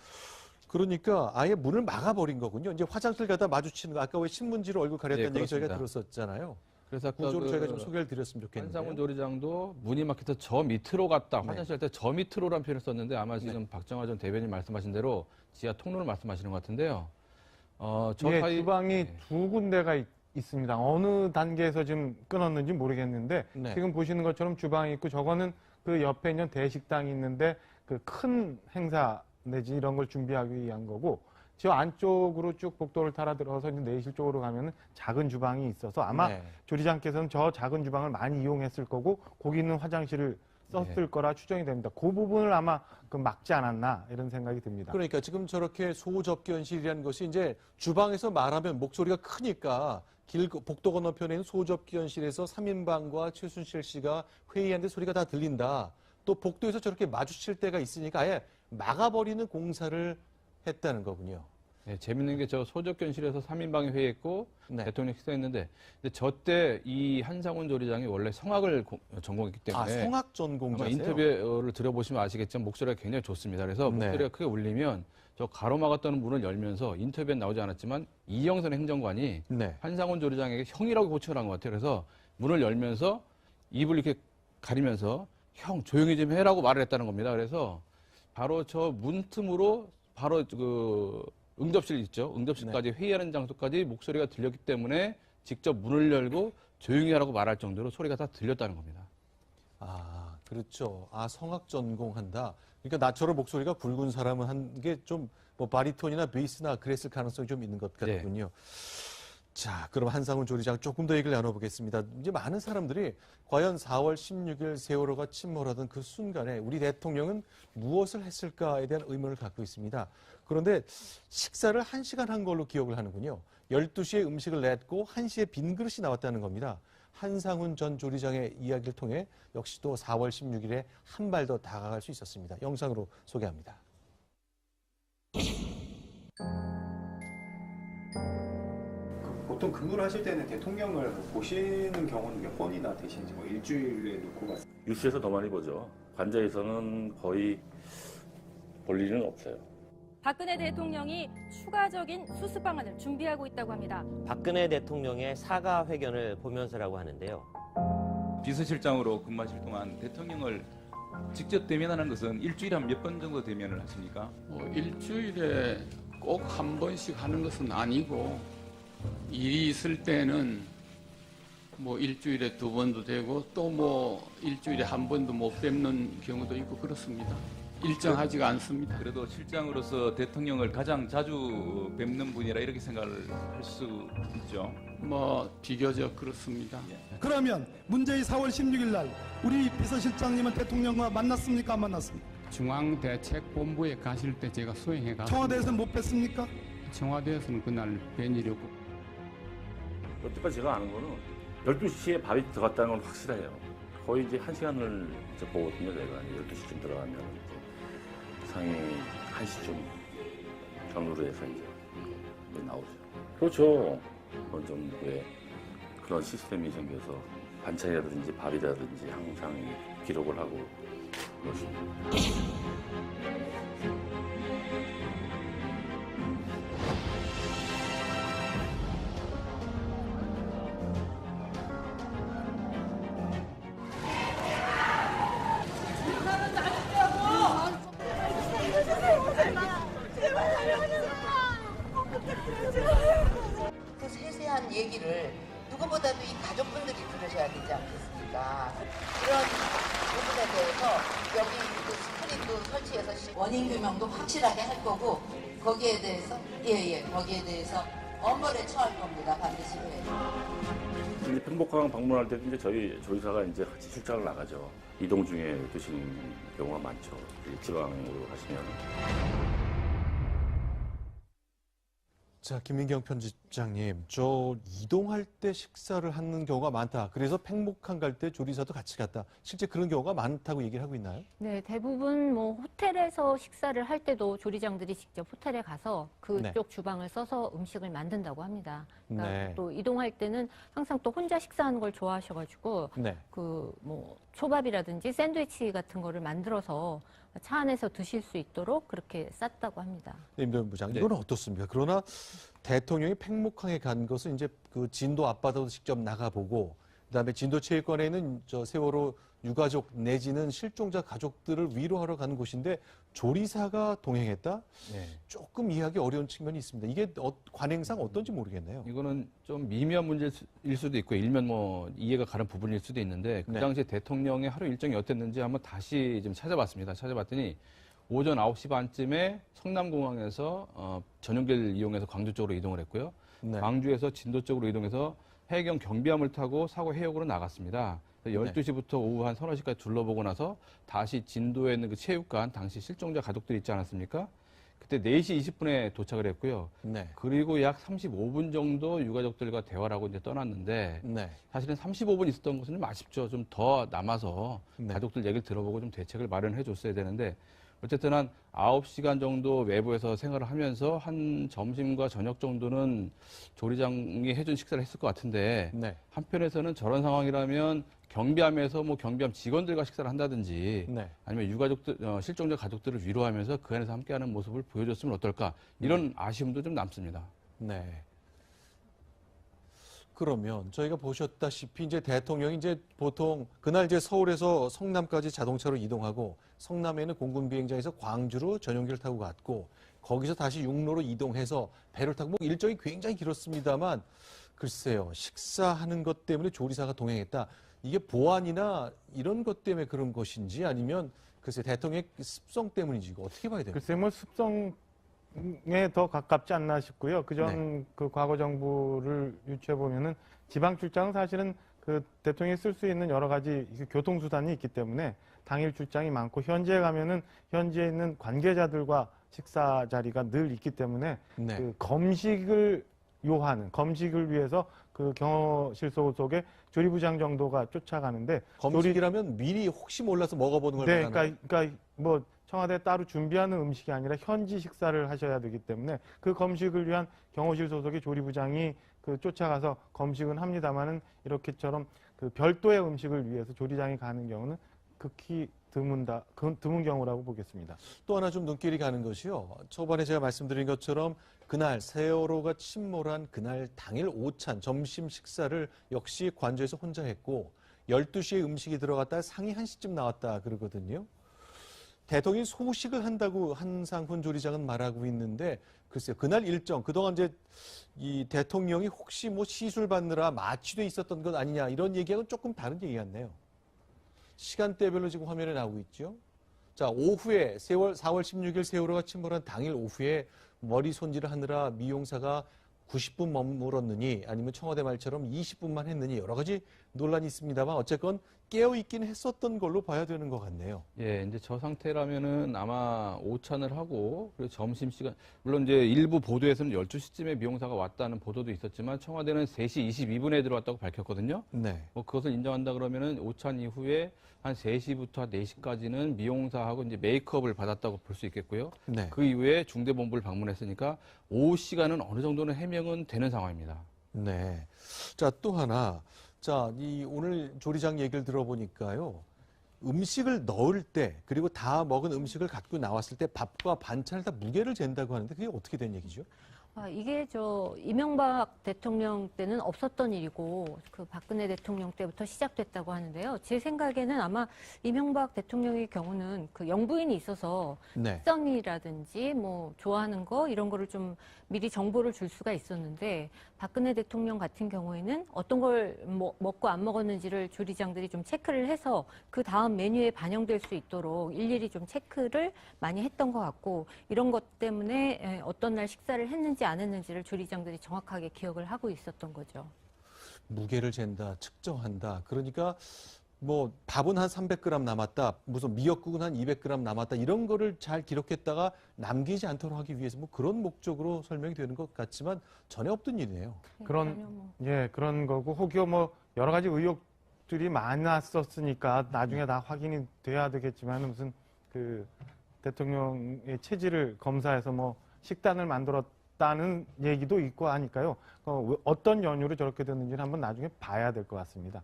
그러니까 아예 문을 막아버린 거군요. 이제 화장실 가다 마주치는 거 아까 왜 신문지로 얼굴 가렸다는 네, 얘기 저희가 그렇습니다. 들었었잖아요. 그래서 아까 구조를 저희가 좀 소개를 드렸으면 좋겠는데요. 한상훈 조리장도 문이 막혀서 저 밑으로 갔다. 네. 화장실 할 때 저 밑으로라는 표현을 썼는데 아마 지금 박정화 전 대변인 말씀하신 대로 지하 통로를 말씀하시는 것 같은데요. 예, 주방이 두 군데가 있습니다. 어느 단계에서 지금 끊었는지 모르겠는데 네. 지금 보시는 것처럼 주방이 있고 저거는 그 옆에 있는 대식당이 있는데 그 큰 행사 내지 이런 걸 준비하기 위한 거고 저 안쪽으로 쭉 복도를 따라 들어서 이제 내실 쪽으로 가면은 작은 주방이 있어서 아마 네. 조리장께서는 저 작은 주방을 많이 이용했을 거고 거기 있는 화장실을 썼을 네. 거라 추정이 됩니다. 그 부분을 아마 그 막지 않았나 이런 생각이 듭니다. 그러니까 지금 저렇게 소접견실이라는 것이 이제 주방에서 말하면 목소리가 크니까 복도 건너편에 있는 소접견실에서 3인방과 최순실 씨가 회의하는데 소리가 다 들린다. 또 복도에서 저렇게 마주칠 때가 있으니까 아예 막아버리는 공사를 했다는 거군요. 네, 재밌는 게 저 소적견실에서 3인방이 회의했고 네. 대통령 식사했는데 저 때 이 한상훈 조리장이 원래 성악을 전공했기 때문에 아, 성악 아마 전공자세요? 인터뷰를 들어보시면 아시겠지만 목소리가 굉장히 좋습니다. 그래서 네. 목소리가 크게 울리면 저 가로막았다는 문을 열면서 인터뷰엔 나오지 않았지만 이영선 행정관이 네. 한상훈 조리장에게 형이라고 호칭을 한 것 같아요. 그래서 문을 열면서 입을 이렇게 가리면서 형 조용히 좀 해라고 말을 했다는 겁니다. 그래서 바로 저 문틈으로 바로 그 응접실 있죠. 응접실까지 회의하는 장소까지 목소리가 들렸기 때문에 직접 문을 열고 조용히 하라고 말할 정도로 소리가 다 들렸다는 겁니다. 아, 그렇죠. 아, 성악 전공한다. 그러니까 나처럼 목소리가 굵은 사람은 한 게 좀 뭐 바리톤이나 베이스나 그랬을 가능성이 좀 있는 것 같군요. 자, 그럼 한상훈 조리장 조금 더 얘기를 나눠보겠습니다. 이제 많은 사람들이 과연 4월 16일 세월호가 침몰하던 그 순간에 우리 대통령은 무엇을 했을까에 대한 의문을 갖고 있습니다. 그런데 식사를 1시간 한 걸로 기억을 하는군요. 12시에 음식을 냈고 1시에 빈 그릇이 나왔다는 겁니다. 한상훈 전 조리장의 이야기를 통해 역시 또 4월 16일에 한 발 더 다가갈 수 있었습니다. 영상으로 소개합니다. 보통 근무를 하실 때는 대통령을 보시는 경우는 몇 번이나 되시는지 뭐 일주일에 놓고 봤을 때 뉴스에서 더 많이 보죠. 관저에서는 거의 볼 일은 없어요. 박근혜 대통령이 추가적인 수습 방안을 준비하고 있다고 합니다. 박근혜 대통령의 사과 회견을 보면서라고 하는데요. 비서실장으로 근무하실 동안 대통령을 직접 대면하는 것은 일주일에 한 몇 번 정도 대면을 하십니까? 일주일에 꼭 한 번씩 하는 것은 아니고 일이 있을 때는 뭐 일주일에 2번도 되고 또 뭐 일주일에 한 번도 못 뵙는 경우도 있고 그렇습니다. 일정하지가 않습니다. 그래도 실장으로서 대통령을 가장 자주 뵙는 분이라 이렇게 생각을 할 수 있죠. 뭐 비교적 그렇습니다. 그러면 문제의 4월 16일 날 우리 비서실장님은 대통령과 만났습니까? 안 만났습니까? 중앙대책본부에 가실 때 제가 수행해 갔습니다. 청와대에서는 못 뵀습니까? 청와대에서는 그날 뵌 일이 없고. 여태까지 제가 아는 거는 12시에 밥이 들어갔다는 건 확실해요. 거의 이제 1시간을 이제 보거든요, 저희가. 12시쯤 들어가면 이제 상위 1시쯤 경로로 해서 이제 나오죠. 그렇죠. 그건 좀 왜 그런 시스템이 생겨서 반찬이라든지 밥이라든지 항상 기록을 하고 그렇습니다. 그 세세한 얘기를 누구보다도 이 가족분들이 들으셔야 되지 않겠습니까? 그런 부분에 대해서 여기 그 스크린도 설치해서 원인 규명도 확실하게 할 거고 거기에 대해서 거기에 대해서 엄벌에 처할 겁니다. 반드시. 이제 평복항 방문할 때도 이제 저희 조리사가 이제 같이 출장을 나가죠. 이동 중에 드시는 경우가 많죠. 지방으로 가시면. 자, 김민경 편집장님, 저 이동할 때 식사를 하는 경우가 많다. 그래서 팽목항 갈 때 조리사도 같이 갔다. 실제 그런 경우가 많다고 얘기를 하고 있나요? 네, 대부분 뭐 호텔에서 식사를 할 때도 조리장들이 직접 호텔에 가서 그쪽 주방을 써서 음식을 만든다고 합니다. 그러니까 네. 또 이동할 때는 항상 또 혼자 식사하는 걸 좋아하셔가지고 네. 그 뭐 초밥이라든지 샌드위치 같은 거를 만들어서 차 안에서 드실 수 있도록 그렇게 쌌다고 합니다. 임도현 부장, 이건 어떻습니까? 그러나 대통령이 팽목항에 간 것은 이제 그 진도 앞바다도 직접 나가보고, 그다음에 진도 체육관에는 저 세월호 유가족 내지는 실종자 가족들을 위로하러 가는 곳인데 조리사가 동행했다? 네. 조금 이해하기 어려운 측면이 있습니다. 이게 관행상 어떤지 모르겠네요. 이거는 좀 미미한 문제일 수도 있고 일면 뭐 이해가 가는 부분일 수도 있는데 그 네. 당시에 대통령의 하루 일정이 어땠는지 한번 다시 좀 찾아봤습니다. 찾아봤더니 오전 9시 반쯤에 성남공항에서 전용기를 이용해서 광주 쪽으로 이동을 했고요. 네. 광주에서 진도 쪽으로 이동해서 해경 경비함을 타고 사고 해역으로 나갔습니다. 12시부터 오후 한 서너 시까지 둘러보고 나서 다시 진도에 있는 그 체육관, 당시 실종자 가족들이 있지 않았습니까? 그때 4시 20분에 도착을 했고요. 네. 그리고 약 35분 정도 유가족들과 대화를 하고 이제 떠났는데 네. 사실은 35분 있었던 것은 좀 아쉽죠. 좀 더 남아서 네. 가족들 얘기를 들어보고 좀 대책을 마련해 줬어야 되는데 어쨌든 한 9시간 정도 외부에서 생활을 하면서 한 점심과 저녁 정도는 조리장이 해준 식사를 했을 것 같은데 네. 한편에서는 저런 상황이라면 경비함에서 뭐 경비함 직원들과 식사를 한다든지 네. 아니면 유가족들, 실종자 가족들을 위로하면서 그 안에서 함께하는 모습을 보여줬으면 어떨까 이런 아쉬움도 좀 남습니다. 네. 그러면 저희가 보셨다시피 이제 대통령이 이제 보통 그날 이제 서울에서 성남까지 자동차로 이동하고 성남에는 공군 비행장에서 광주로 전용기를 타고 갔고 거기서 다시 육로로 이동해서 배를 타고 뭐 일정이 굉장히 길었습니다만 글쎄요, 식사하는 것 때문에 조리사가 동행했다. 이게 보안이나 이런 것 때문에 그런 것인지 아니면 글쎄 대통령의 습성 때문인지 이거 어떻게 봐야 됩니까? 글쎄 뭐 습성에 더 가깝지 않나 싶고요. 그전 그 과거 정부를 유추해 보면은 지방 출장은 사실은 그 대통령이 쓸 수 있는 여러 가지 교통 수단이 있기 때문에 당일 출장이 많고 현지에 가면은 현지에 있는 관계자들과 식사 자리가 늘 있기 때문에 네. 그 검식을 요하는 검식을 위해서 그 경호실 속에 조리부장 정도가 쫓아가는데 검식이라면 미리 혹시 몰라서 먹어보는 걸 네, 말하나요? 그러니까 뭐 청와대 따로 준비하는 음식이 아니라 현지 식사를 하셔야 되기 때문에 그 검식을 위한 경호실 소속의 조리부장이 그 쫓아가서 검식은 합니다만은 이렇게처럼 그 별도의 음식을 위해서 조리장이 가는 경우는 극히 드문 경우라고 보겠습니다. 또 하나 좀 눈길이 가는 것이요. 초반에 제가 말씀드린 것처럼 그날 세월호가 침몰한 그날 당일 오찬 점심 식사를 역시 관저에서 혼자 했고 12시에 음식이 들어갔다 상이 1시쯤 나왔다 그러거든요. 대통령이 소식을 한다고 한상훈 조리장은 말하고 있는데 글쎄요. 그날 일정 그동안 이제 이 대통령이 혹시 뭐 시술 받느라 마취돼 있었던 것 아니냐 이런 얘기하고는 조금 다른 얘기 같네요. 시간대별로 지금 화면에 나오고 있죠. 자, 오후에 4월 16일 세월호가 침몰한 당일 오후에 머리 손질을 하느라 미용사가 90분 머물렀느니 아니면 청와대 말처럼 20분만 했느니 여러 가지 논란이 있습니다만 어쨌건 깨어있긴 했었던 걸로 봐야 되는 것 같네요. 예, 이제 저 상태라면은 아마 오찬을 하고 그리고 점심시간 물론 이제 일부 보도에서는 12시쯤에 미용사가 왔다는 보도도 있었지만 청와대는 3시 22분에 들어왔다고 밝혔거든요. 네. 뭐 그것을 인정한다 그러면은 오찬 이후에 한 3시부터 4시까지는 미용사하고 이제 메이크업을 받았다고 볼 수 있겠고요. 네. 그 이후에 중대본부를 방문했으니까 오후 시간은 어느 정도는 해명은 되는 상황입니다. 네. 자, 또 하나. 자, 이 오늘 조리장 얘기를 들어보니까요. 음식을 넣을 때 그리고 다 먹은 음식을 갖고 나왔을 때 밥과 반찬을 다 무게를 잰다고 하는데 그게 어떻게 된 얘기죠? 이게 이명박 대통령 때는 없었던 일이고 그 박근혜 대통령 때부터 시작됐다고 하는데요. 제 생각에는 아마 이명박 대통령의 경우는 그 영부인이 있어서 네. 특성이라든지 뭐 좋아하는 거 이런 거를 좀 미리 정보를 줄 수가 있었는데 박근혜 대통령 같은 경우에는 어떤 걸 먹고 안 먹었는지를 조리장들이 좀 체크를 해서 그 다음 메뉴에 반영될 수 있도록 일일이 좀 체크를 많이 했던 것 같고 이런 것 때문에 어떤 날 식사를 했는지 안 했는지를 조리장들이 정확하게 기억을 하고 있었던 거죠. 무게를 잰다, 측정한다. 그러니까 뭐 밥은 한 300g 남았다, 무슨 미역국은 한 200g 남았다 이런 거를 잘 기록했다가 남기지 않도록 하기 위해서 뭐 그런 목적으로 설명이 되는 것 같지만 전혀 없던 일이네요. 그런 거고 혹여 뭐 여러 가지 의혹들이 많았었으니까 나중에 다 확인이 돼야 되겠지만 무슨 그 대통령의 체질을 검사해서 뭐 식단을 만들었다는 얘기도 있고 하니까요. 어떤 연유로 저렇게 됐는지는 한번 나중에 봐야 될 것 같습니다.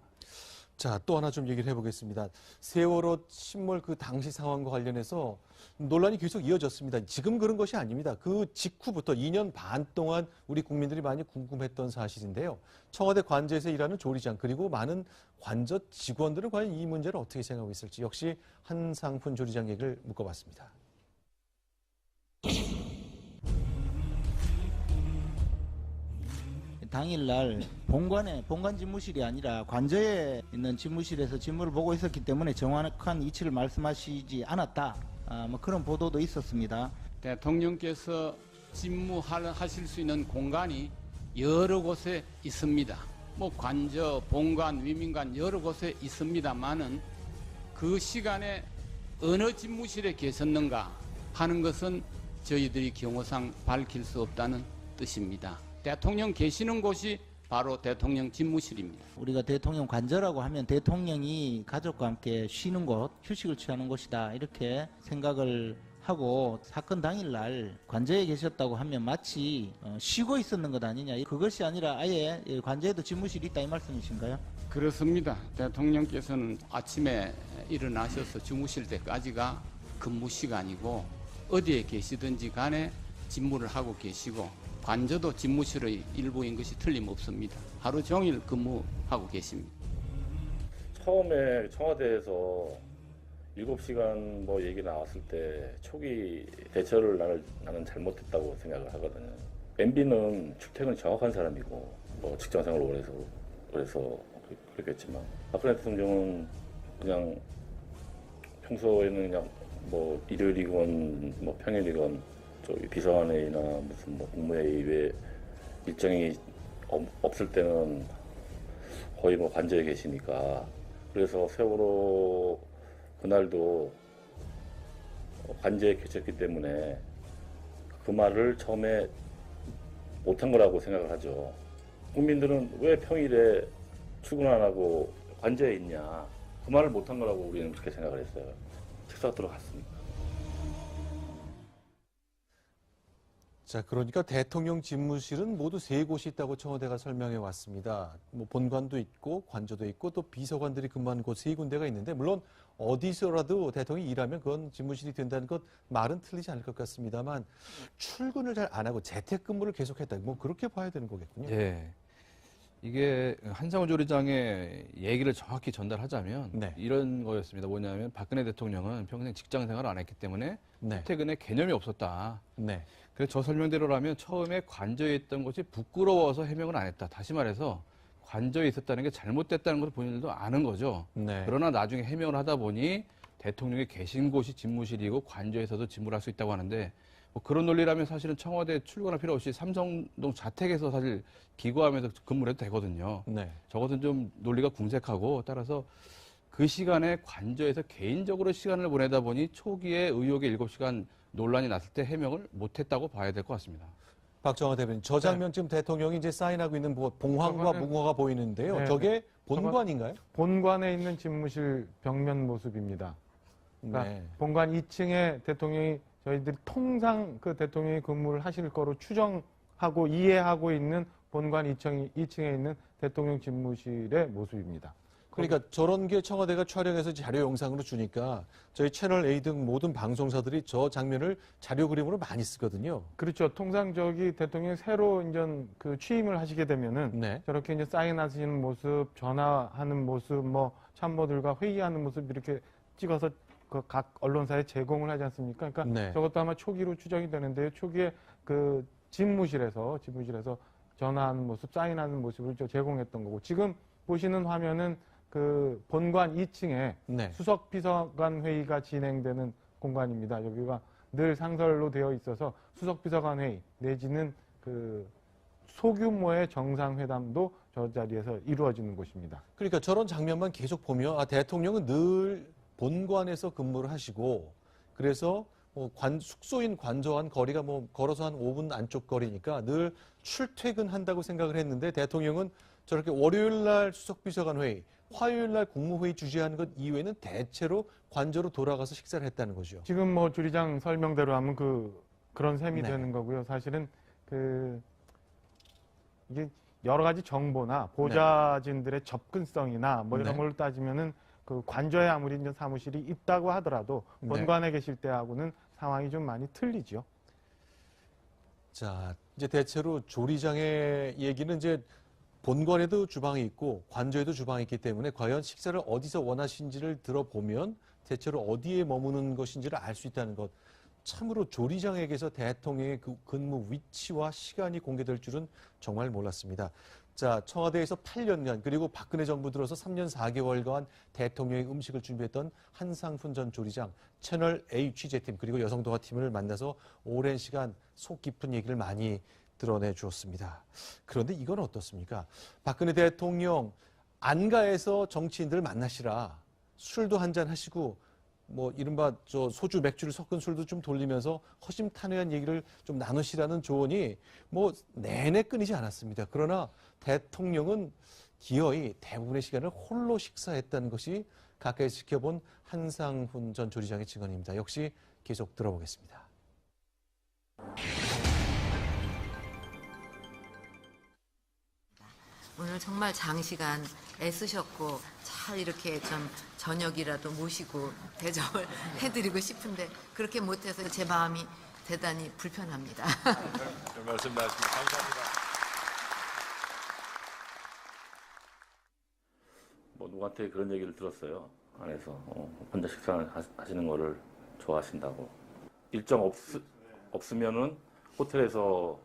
자, 또 하나 좀 얘기를 해보겠습니다. 세월호 침몰 그 당시 상황과 관련해서 논란이 계속 이어졌습니다. 지금 그런 것이 아닙니다. 그 직후부터 2년 반 동안 우리 국민들이 많이 궁금했던 사실인데요. 청와대 관저에서 일하는 조리장 그리고 많은 관저 직원들은 과연 이 문제를 어떻게 생각하고 있을지 역시 한상훈 조리장 얘기를 묶어봤습니다. 당일날 본관 집무실이 아니라 관저에 있는 집무실에서 직무를 보고 있었기 때문에 정확한 위치를 말씀하시지 않았다. 뭐 그런 보도도 있었습니다. 대통령께서 집무하실 수 있는 공간이 여러 곳에 있습니다. 뭐 관저, 본관, 위민관 여러 곳에 있습니다만은 그 시간에 어느 집무실에 계셨는가 하는 것은 저희들이 경호상 밝힐 수 없다는 뜻입니다. 대통령 계시는 곳이 바로 대통령 집무실입니다. 우리가 대통령 관저라고 하면 대통령이 가족과 함께 쉬는 곳, 휴식을 취하는 곳이다 이렇게 생각을 하고 사건 당일날 관저에 계셨다고 하면 마치 쉬고 있었는 것 아니냐, 그것이 아니라 아예 관저에도 집무실이 있다 이 말씀이신가요? 그렇습니다. 대통령께서는 아침에 일어나셔서 주무실 때까지가 근무 시간이고 어디에 계시든지 간에 집무를 하고 계시고 관저도 집무실의 일부인 것이 틀림없습니다. 하루 종일 근무하고 계십니다. 처음에 청와대에서 7시간 뭐 얘기 나왔을 때 초기 대처를 나는 잘못했다고 생각을 하거든요. MB는 출퇴근이 정확한 사람이고 뭐 직장생활을 오래 해서 그래서 그렇겠지만 박근혜 대통령은 그냥 평소에는 그냥 뭐 일요일이건 뭐 평일이건 저기 비서관회의나 무슨 뭐 국무회의 외에 일정이 없을 때는 거의 뭐 관저에 계시니까 그래서 세월호 그날도 관저에 계셨기 때문에 그 말을 처음에 못한 거라고 생각을 하죠. 국민들은 왜 평일에 출근 안 하고 관저에 있냐, 그 말을 못한 거라고 우리는 그렇게 생각을 했어요. 식사가 들어갔으니까. 자, 그러니까 대통령 집무실은 모두 3곳이 있다고 청와대가 설명해 왔습니다. 뭐 본관도 있고 관저도 있고 또 비서관들이 근무하는 곳 3군데가 있는데 물론 어디서라도 대통령이 일하면 그건 집무실이 된다는 것 말은 틀리지 않을 것 같습니다만 출근을 잘 안 하고 재택근무를 계속했다. 뭐 그렇게 봐야 되는 거겠군요. 네. 이게 한상훈 조리장의 얘기를 정확히 전달하자면 이런 거였습니다. 뭐냐면 박근혜 대통령은 평생 직장 생활을 안 했기 때문에 퇴근에 개념이 없었다. 그래서 저 설명대로라면 처음에 관저에 있던 것이 부끄러워서 해명을 안 했다. 다시 말해서 관저에 있었다는 게 잘못됐다는 것을 본인들도 아는 거죠. 그러나 나중에 해명을 하다 보니 대통령이 계신 곳이 집무실이고 관저에서도 집무를 할 수 있다고 하는데 뭐 그런 논리라면 사실은 청와대 출근할 필요 없이 삼성동 자택에서 사실 기거하면서 근무를 해도 되거든요. 저것은 좀 논리가 궁색하고 따라서 그 시간에 관저에서 개인적으로 시간을 보내다 보니 초기에 의혹의 7시간 논란이 났을 때 해명을 못했다고 봐야 될 것 같습니다. 박정화 대변인, 저 장면 지금 대통령이 이제 사인하고 있는 봉황과 무화가 보이는데요. 저게 본관인가요? 본관에 있는 집무실 벽면 모습입니다. 그러니까 본관 2층에 대통령이 저희들이 통상 그 대통령이 근무를 하실 거로 추정하고 이해하고 있는 본관 2층에 있는 대통령 집무실의 모습입니다. 그러니까 저런 게 청와대가 촬영해서 자료 영상으로 주니까 저희 채널A 등 모든 방송사들이 저 장면을 자료 그림으로 많이 쓰거든요. 그렇죠. 통상 저기 대통령이 새로 이제 그 취임을 하시게 되면은 저렇게 이제 사인하시는 모습, 전화하는 모습, 뭐 참모들과 회의하는 모습 이렇게 찍어서 그 각 언론사에 제공을 하지 않습니까? 그러니까 저것도 아마 초기로 추정이 되는데요. 초기에 그 집무실에서 전화하는 모습, 사인하는 모습을 제공했던 거고 지금 보시는 화면은 그 본관 2층에 수석 비서관 회의가 진행되는 공간입니다. 여기가 늘 상설로 되어 있어서 수석 비서관 회의 내지는 그 소규모의 정상회담도 저 자리에서 이루어지는 곳입니다. 그러니까 저런 장면만 계속 보면 대통령은 늘 본관에서 근무를 하시고 그래서 숙소인 관저와는 거리가 걸어서 한 5분 안쪽 거리니까 늘 출퇴근한다고 생각을 했는데 대통령은 저렇게 월요일 날 수석비서관 회의, 화요일 날 국무회의 주재하는 것 이외에는 대체로 관저로 돌아가서 식사를 했다는 거죠. 지금 주리장 설명대로 하면 그런 셈이 네. 되는 거고요. 사실은 이게 여러 가지 정보나 보좌진들의 접근성이나 이런 네. 걸 따지면은 관저에 아무리 이제 사무실이 있다고 하더라도 네. 본관에 계실 때하고는 상황이 좀 많이 틀리죠. 자, 이제 대체로 조리장의 얘기는 이제 본관에도 주방이 있고 관저에도 주방이 있기 때문에 과연 식사를 어디서 원하신지를 들어보면 대체로 어디에 머무는 것인지를 알 수 있다는 것. 참으로 조리장에게서 대통령의 그 근무 위치와 시간이 공개될 줄은 정말 몰랐습니다. 자, 청와대에서 8년간 그리고 박근혜 정부 들어서 3년 4개월간 대통령의 음식을 준비했던 한상훈 전 조리장, 채널 A 취재팀 그리고 여성동화팀을 만나서 오랜 시간 속 깊은 얘기를 많이 드러내 주었습니다. 그런데 이건 어떻습니까? 박근혜 대통령 안가에서 정치인들을 만나시라. 술도 한잔 하시고 이른바 소주 맥주를 섞은 술도 좀 돌리면서 허심탄회한 얘기를 좀 나누시라는 조언이 내내 끊이지 않았습니다. 그러나 대통령은 기어이 대부분의 시간을 홀로 식사했다는 것이 가까이서 지켜본 한상훈 전 조리장의 증언입니다. 역시 계속 들어보겠습니다. 오늘 정말 장시간 애쓰셨고 잘 이렇게 좀 저녁이라도 모시고 대접을 해드리고 싶은데 그렇게 못해서 제 마음이 대단히 불편합니다. 별 말씀 나왔습니다. 감사합니다. 누구한테 그런 얘기를 들었어요. 안에서 혼자 식사를 하시는 거를 좋아하신다고. 일정 없으면은 호텔에서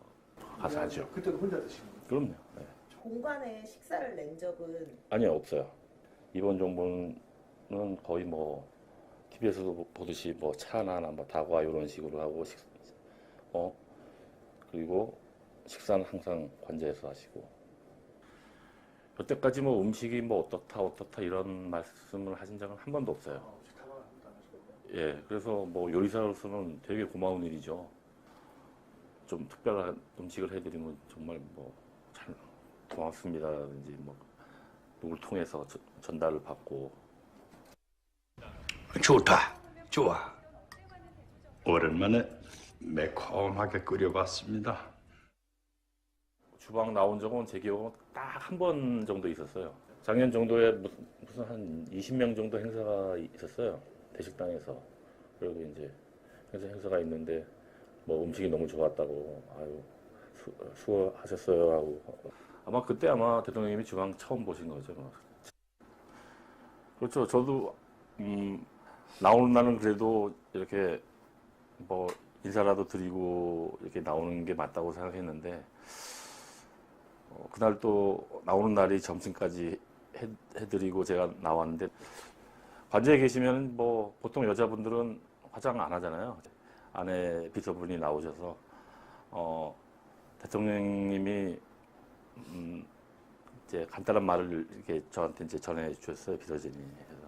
가서 하죠. 그때도 혼자 드시는 거예요? 그럼요. 네. 공간에 식사를 낸 적은 아니요, 없어요. 이번 정부는 거의 TV에서도 보듯이 차나 다과 이런 식으로 하고 그리고 식사는 항상 관저에서 하시고 여태까지 음식이 어떻다 이런 말씀을 하신 적은 한 번도 없어요. 예, 그래서 요리사로서는 되게 고마운 일이죠. 좀 특별한 음식을 해드리면 정말 잘 고맙습니다라든지 누굴 통해서 전달을 받고. 좋다. 좋아. 오랜만에 매콤하게 끓여봤습니다. 주방 나온 적은 제 기억은 딱 한 번 정도 있었어요. 작년 정도에 무슨 한 20명 정도 행사가 있었어요. 대식당에서. 그리고 이제 행사가 있는데 음식이 너무 좋았다고 아유 수고하셨어요 하고 아마 그때 대통령님이 주방 처음 보신 거죠. 그렇죠. 저도 나오는 날은 그래도 이렇게 인사라도 드리고 이렇게 나오는 게 맞다고 생각했는데 그날 또 나오는 날이 점심까지 해드리고 제가 나왔는데 관저에 계시면 보통 여자분들은 화장 안 하잖아요. 아내 비서분이 나오셔서 대통령님이 이제 간단한 말을 이렇게 저한테 이제 전해 주셨어요. 비서진이. 그래서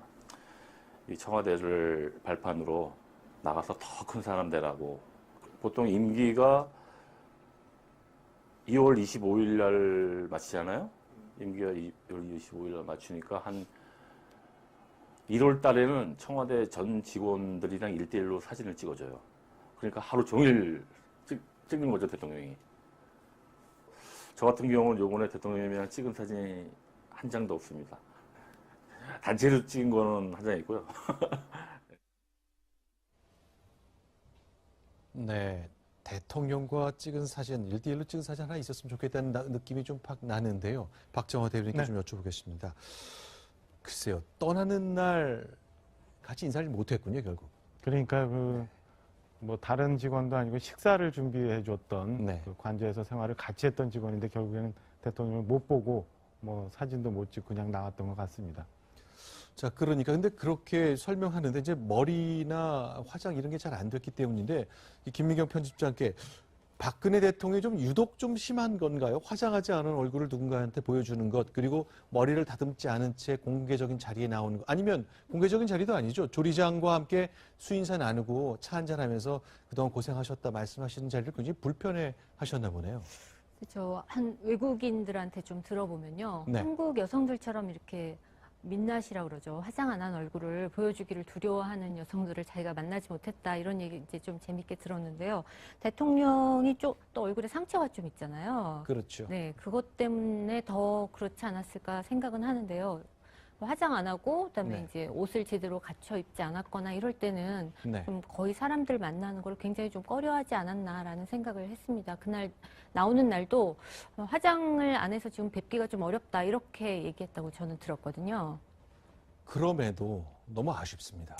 이 청와대를 발판으로 나가서 더 큰 사람 되라고. 보통 임기가 2월 25일 날 마치잖아요. 임기가 2월 25일 날 마치니까 한 1월 달에는 청와대 전 직원들이랑 1대1로 사진을 찍어줘요. 그러니까 하루 종일 찍는 거죠, 대통령이. 저 같은 경우는 요번에 대통령님이랑 찍은 사진이 한 장도 없습니다. 단체로 찍은 거는 한 장 있고요. 네. 대통령과 찍은 사진, 1대1로 찍은 사진 하나 있었으면 좋겠다는 느낌이 좀 팍 나는데요. 박정화 대변인께 네. 좀 여쭤보겠습니다. 글쎄요, 떠나는 날 같이 인사를 못했군요, 결국. 그러니까 다른 직원도 아니고 식사를 준비해 줬던 네. 관저에서 생활을 같이 했던 직원인데 결국에는 대통령을 못 보고 사진도 못 찍고 그냥 나왔던 것 같습니다. 자, 그러니까 근데 그렇게 설명하는데 이제 머리나 화장 이런 게 잘 안 됐기 때문인데 이 김민경 편집장께 박근혜 대통령이 좀 유독 좀 심한 건가요? 화장하지 않은 얼굴을 누군가한테 보여주는 것, 그리고 머리를 다듬지 않은 채 공개적인 자리에 나오는 것, 아니면 공개적인 자리도 아니죠. 조리장과 함께 수인사 나누고 차 한잔하면서 그동안 고생하셨다 말씀하시는 자리를 굉장히 불편해 하셨나 보네요. 그렇죠. 한 외국인들한테 좀 들어보면요. 네. 한국 여성들처럼 이렇게 민낯이라고 그러죠. 화장 안 한 얼굴을 보여주기를 두려워하는 여성들을 자기가 만나지 못했다. 이런 얘기 이제 좀 재밌게 들었는데요. 대통령이 또 얼굴에 상처가 좀 있잖아요. 그렇죠. 네, 그것 때문에 더 그렇지 않았을까 생각은 하는데요. 화장 안 하고 그다음에 네. 이제 옷을 제대로 갖춰 입지 않았거나 이럴 때는 네. 좀 거의 사람들 만나는 걸 굉장히 좀 꺼려하지 않았나라는 생각을 했습니다. 그날 나오는 날도 화장을 안 해서 지금 뵙기가 좀 어렵다 이렇게 얘기했다고 저는 들었거든요. 그럼에도 너무 아쉽습니다.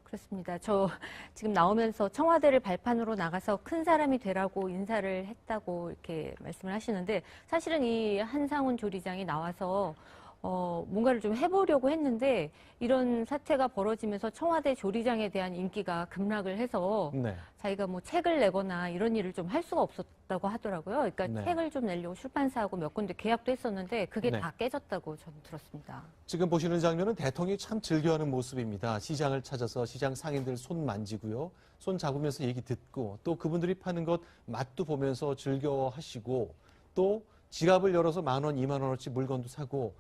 그렇습니다. 저 지금 나오면서 청와대를 발판으로 나가서 큰 사람이 되라고 인사를 했다고 이렇게 말씀을 하시는데 사실은 이 한상훈 조리장이 나와서 뭔가를 좀 해보려고 했는데 이런 사태가 벌어지면서 청와대 조리장에 대한 인기가 급락을 해서 네. 자기가 뭐 책을 내거나 이런 일을 좀 할 수가 없었다고 하더라고요. 그러니까 네. 책을 좀 내려고 출판사하고 몇 군데 계약도 했었는데 그게 네. 다 깨졌다고 저는 들었습니다. 지금 보시는 장면은 대통령이 참 즐겨하는 모습입니다. 시장을 찾아서 시장 상인들 손 만지고요. 손 잡으면서 얘기 듣고 또 그분들이 파는 것 맛도 보면서 즐겨하시고 또 지갑을 열어서 10,000원, 20,000원어치 물건도 사고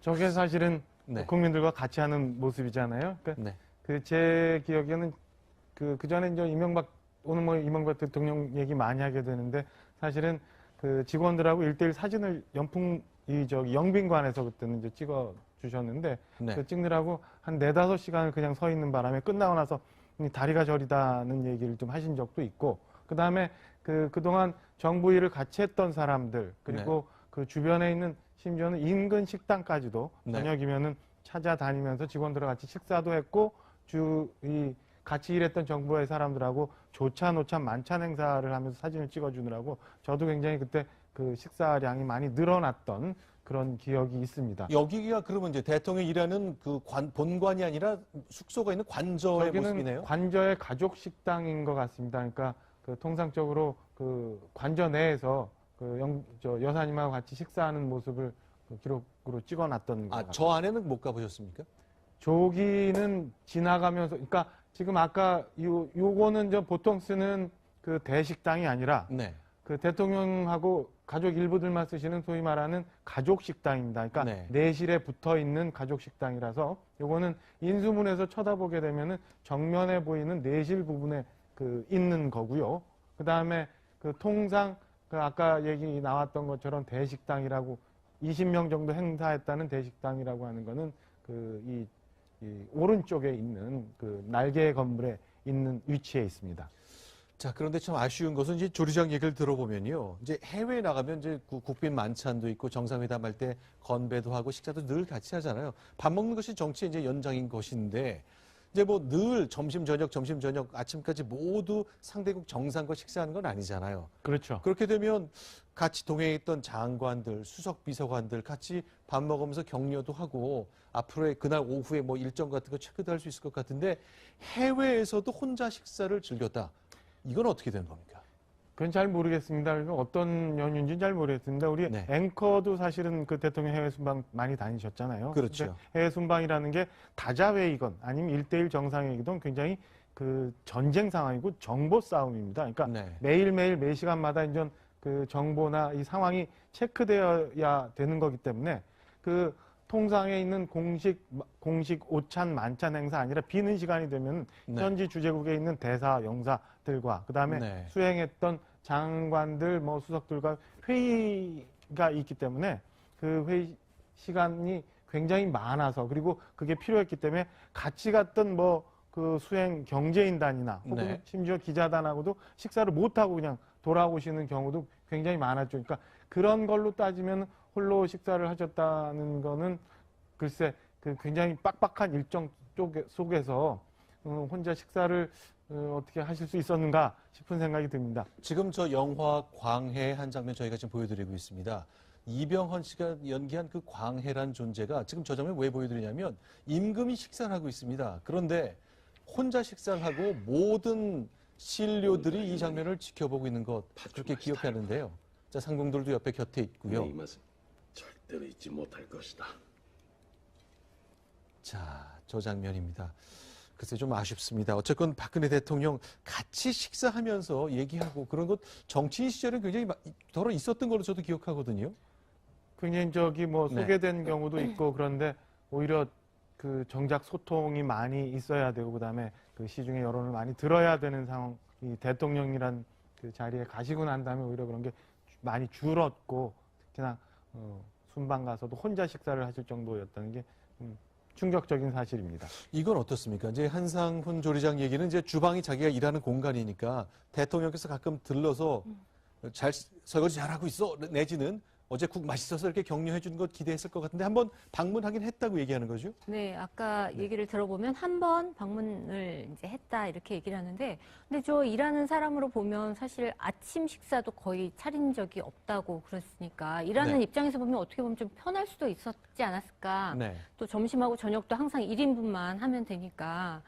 저게 사실은 네. 국민들과 같이 하는 모습이잖아요. 그러니까 제 기억에는 그 전에 이제 오늘 뭐 이명박 대통령 얘기 많이 하게 되는데 사실은 그 직원들하고 1:1 사진을 영빈관에서 그때는 이제 찍어 주셨는데 네. 그 찍느라고 한 4-5시간을 그냥 서 있는 바람에 끝나고 나서 다리가 저리다는 얘기를 좀 하신 적도 있고 그다음에 그동안 정부 일을 같이 했던 사람들 그리고 그 주변에 있는 심지어는 인근 식당까지도 저녁이면은 찾아다니면서 직원들과 같이 식사도 했고 같이 일했던 정부의 사람들하고 조찬, 오찬, 만찬 행사를 하면서 사진을 찍어주느라고 저도 굉장히 그때 그 식사량이 많이 늘어났던 그런 기억이 있습니다. 여기가 그러면 이제 대통령이 일하는 그 본관이 아니라 숙소가 있는 관저의 여기는 모습이네요. 관저의 가족 식당인 것 같습니다. 그러니까 그 통상적으로 그 관저 내에서 여사님하고 같이 식사하는 모습을 기록으로 찍어놨던 것 같아요. 저 안에는 못 가보셨습니까? 저기는 지나가면서, 그러니까 지금 아까 요거는 보통 쓰는 그 대식당이 아니라 그 대통령하고 가족 일부들만 쓰시는 소위 말하는 가족 식당입니다. 그러니까 내실에 붙어 있는 가족 식당이라서 요거는 인수문에서 쳐다보게 되면은 정면에 보이는 내실 부분에 있는 거고요. 그 다음에 통상 아까 얘기 나왔던 것처럼 대식당이라고 20명 정도 행사했다는 대식당이라고 하는 거는 이 오른쪽에 있는 날개 건물에 있는 위치에 있습니다. 자, 그런데 참 아쉬운 것은 이제 조리장 얘기를 들어보면요. 이제 해외에 나가면 이제 국빈 만찬도 있고 정상회담 할 때 건배도 하고 식사도 늘 같이 하잖아요. 밥 먹는 것이 정치의 이제 연장인 것인데 이제 뭐 늘 점심, 저녁, 아침까지 모두 상대국 정상과 식사하는 건 아니잖아요. 그렇죠. 그렇게 되면 같이 동행했던 장관들, 수석 비서관들 같이 밥 먹으면서 격려도 하고 앞으로의 그날 오후에 뭐 일정 같은 거 체크도 할 수 있을 것 같은데 해외에서도 혼자 식사를 즐겼다. 이건 어떻게 되는 겁니까? 그건 잘 모르겠습니다. 어떤 연유인지는 잘 모르겠습니다. 우리 앵커도 사실은 그 대통령 해외 순방 많이 다니셨잖아요. 그렇죠. 해외 순방이라는 게 다자회의건 아니면 1:1 정상회의건 굉장히 전쟁 상황이고 정보 싸움입니다. 그러니까 매일매일 매 시간마다 이제 정보나 이 상황이 체크되어야 되는 거기 때문에 통상에 있는 공식 오찬 만찬 행사 아니라 비는 시간이 되면 현지 주재국에 있는 대사 영사들과 그다음에 수행했던 장관들 뭐 수석들과 회의가 있기 때문에 그 회의 시간이 굉장히 많아서 그리고 그게 필요했기 때문에 같이 갔던 수행 경제인단이나 혹은 심지어 기자단하고도 식사를 못하고 그냥 돌아오시는 경우도 굉장히 많았죠. 그러니까 그런 걸로 따지면 홀로 식사를 하셨다는 거는 글쎄 굉장히 빡빡한 일정 속에서 혼자 식사를 어떻게 하실 수 있었는가 싶은 생각이 듭니다. 지금 저 영화 광해 한 장면 저희가 지금 보여드리고 있습니다. 이병헌 씨가 연기한 그 광해란 존재가 지금 저 장면 왜 보여드리냐면 임금이 식사를 하고 있습니다. 그런데 혼자 식사를 하고 모든 신료들이 이 장면을 지켜보고 있는 것 그렇게 기억하는데요. 자, 상공들도 옆에 곁에 있고요. 이 맛은 절대로 잊지 못할 것이다. 자, 저 장면입니다. 글쎄 좀 아쉽습니다. 어쨌건 박근혜 대통령 같이 식사하면서 얘기하고 그런 것 정치인 시절에 굉장히 덜어 있었던 걸로 저도 기억하거든요. 굉장히 뭐 네. 소개된 경우도 있고 그런데 오히려 그 정작 소통이 많이 있어야 되고 그다음에 그 시중의 여론을 많이 들어야 되는 상황, 이 대통령이란 그 자리에 가시고 난 다음에 오히려 그런 게 많이 줄었고 특히나 순방 가서도 혼자 식사를 하실 정도였다는 게 충격적인 사실입니다. 이건 어떻습니까? 이제 한상훈 조리장 얘기는 이제 주방이 자기가 일하는 공간이니까 대통령께서 가끔 들러서 잘 설거지 잘하고 있어 내지는 어제 국 맛있어서 이렇게 격려해 주는 것 기대했을 것 같은데 한번 방문하긴 했다고 얘기하는 거죠? 네, 아까 얘기를 들어보면 한 번 방문을 이제 했다 이렇게 얘기를 하는데, 근데 저 일하는 사람으로 보면 사실 아침 식사도 거의 차린 적이 없다고 그랬으니까 일하는 네. 입장에서 보면 어떻게 보면 좀 편할 수도 있었지 않았을까. 네. 또 점심하고 저녁도 항상 1인분만 하면 되니까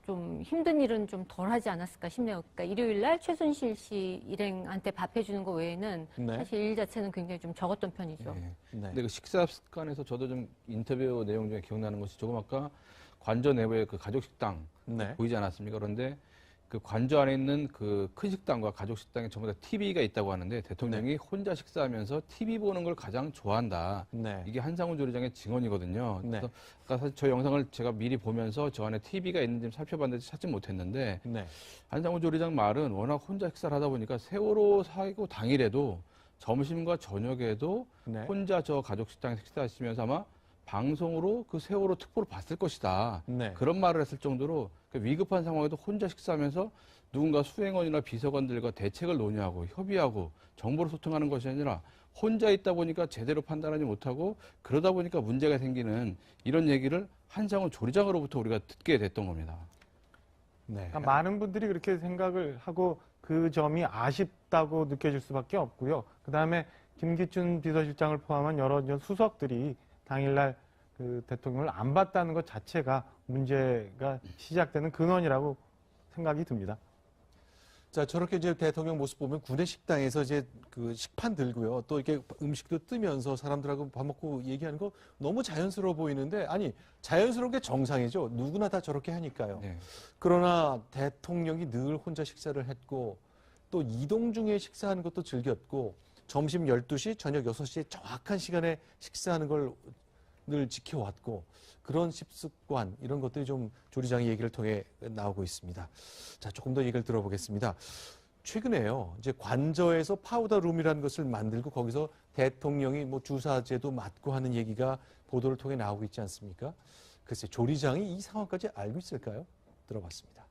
좀 힘든 일은 좀 덜 하지 않았을까 싶네요. 그러니까 일요일 날 최순실 씨 일행한테 밥 해주는 거 외에는 네. 사실 일 자체는 굉장히 좀 적었던 편이죠. 네. 근데 그 식사 습관에서 저도 좀 인터뷰 내용 중에 기억나는 것이 조금 아까 관저 내부에 그 가족 식당 네. 보이지 않았습니까? 그런데 그 관저 안에 있는 그 큰 식당과 가족 식당에 전부 다 TV가 있다고 하는데 대통령이 혼자 식사하면서 TV 보는 걸 가장 좋아한다. 네. 이게 한상훈 조리장의 증언이거든요. 네. 그래서 아까 사실 저 영상을 제가 미리 보면서 저 안에 TV가 있는지 좀 살펴봤는데 찾지 못했는데 네. 한상훈 조리장 말은 워낙 혼자 식사를 하다 보니까 세월호 사고 당일에도 점심과 저녁에도 네. 혼자 저 가족 식당에서 식사하시면서 아마 방송으로 그 세월호 특보를 봤을 것이다. 네. 그런 말을 했을 정도로 위급한 상황에도 혼자 식사하면서 누군가 수행원이나 비서관들과 대책을 논의하고 협의하고 정보를 소통하는 것이 아니라 혼자 있다 보니까 제대로 판단하지 못하고 그러다 보니까 문제가 생기는 이런 얘기를 한상훈 조리장으로부터 우리가 듣게 됐던 겁니다. 네. 그러니까 많은 분들이 그렇게 생각을 하고 그 점이 아쉽다고 느껴질 수밖에 없고요. 그다음에 김기춘 비서실장을 포함한 여러 수석들이 당일날 그 대통령을 안 봤다는 것 자체가 문제가 시작되는 근원이라고 생각이 듭니다. 자, 저렇게 이제 대통령 모습 보면 구내 식당에서 이제 그 식판 들고요. 또 이렇게 음식도 뜨면서 사람들하고 밥 먹고 얘기하는 거 너무 자연스러워 보이는데, 아니, 자연스러운 게 정상이죠. 누구나 다 저렇게 하니까요. 네. 그러나 대통령이 늘 혼자 식사를 했고, 또 이동 중에 식사하는 것도 즐겼고, 점심 12시, 저녁 6시에 정확한 시간에 식사하는 걸 늘 지켜왔고, 그런 식습관 이런 것들이 좀 조리장의 얘기를 통해 나오고 있습니다. 자, 조금 더 얘기를 들어보겠습니다. 최근에요, 이제 관저에서 파우더룸이라는 것을 만들고 거기서 대통령이 뭐 주사제도 맞고 하는 얘기가 보도를 통해 나오고 있지 않습니까? 글쎄, 조리장이 이 상황까지 알고 있을까요? 들어봤습니다.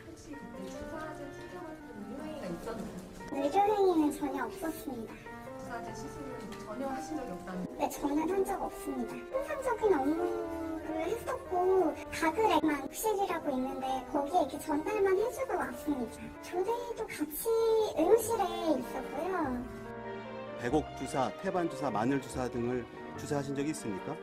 혹시 그때 주사제 시술하는 유행이가 있었나요? 의료행위는 전혀 없었습니다. 주사제 시술은 전혀 하신 적이 없다는? 네, 저는 한 적 없습니다. 통상적인 업무를 했었고 가글에만 흡실이라고 있는데 거기에 이렇게 전달만 해주고 왔습니다. 조대도 같이 의료실에 있었고요. 배곡 주사, 태반 주사, 마늘 주사 등을 주사하신 적이 있습니까?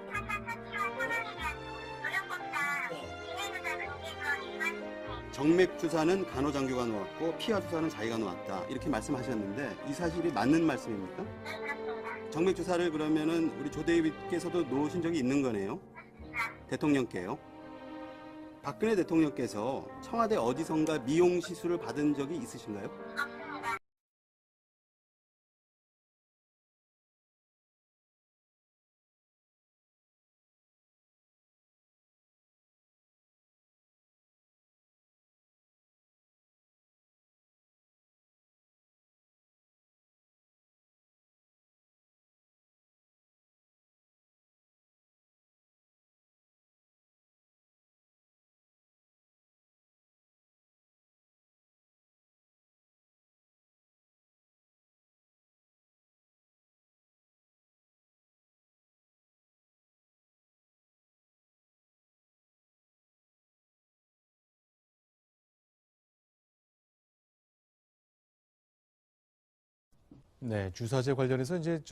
정맥 주사는 간호장교가 놓았고 피하 주사는 자기가 놓았다 이렇게 말씀하셨는데 이 사실이 맞는 말씀입니까? 정맥 주사를 그러면은 우리 조대위께서도 놓으신 적이 있는 거네요. 대통령께요. 박근혜 대통령께서 청와대 어디선가 미용 시술을 받은 적이 있으신가요? 네, 주사제 관련해서 이제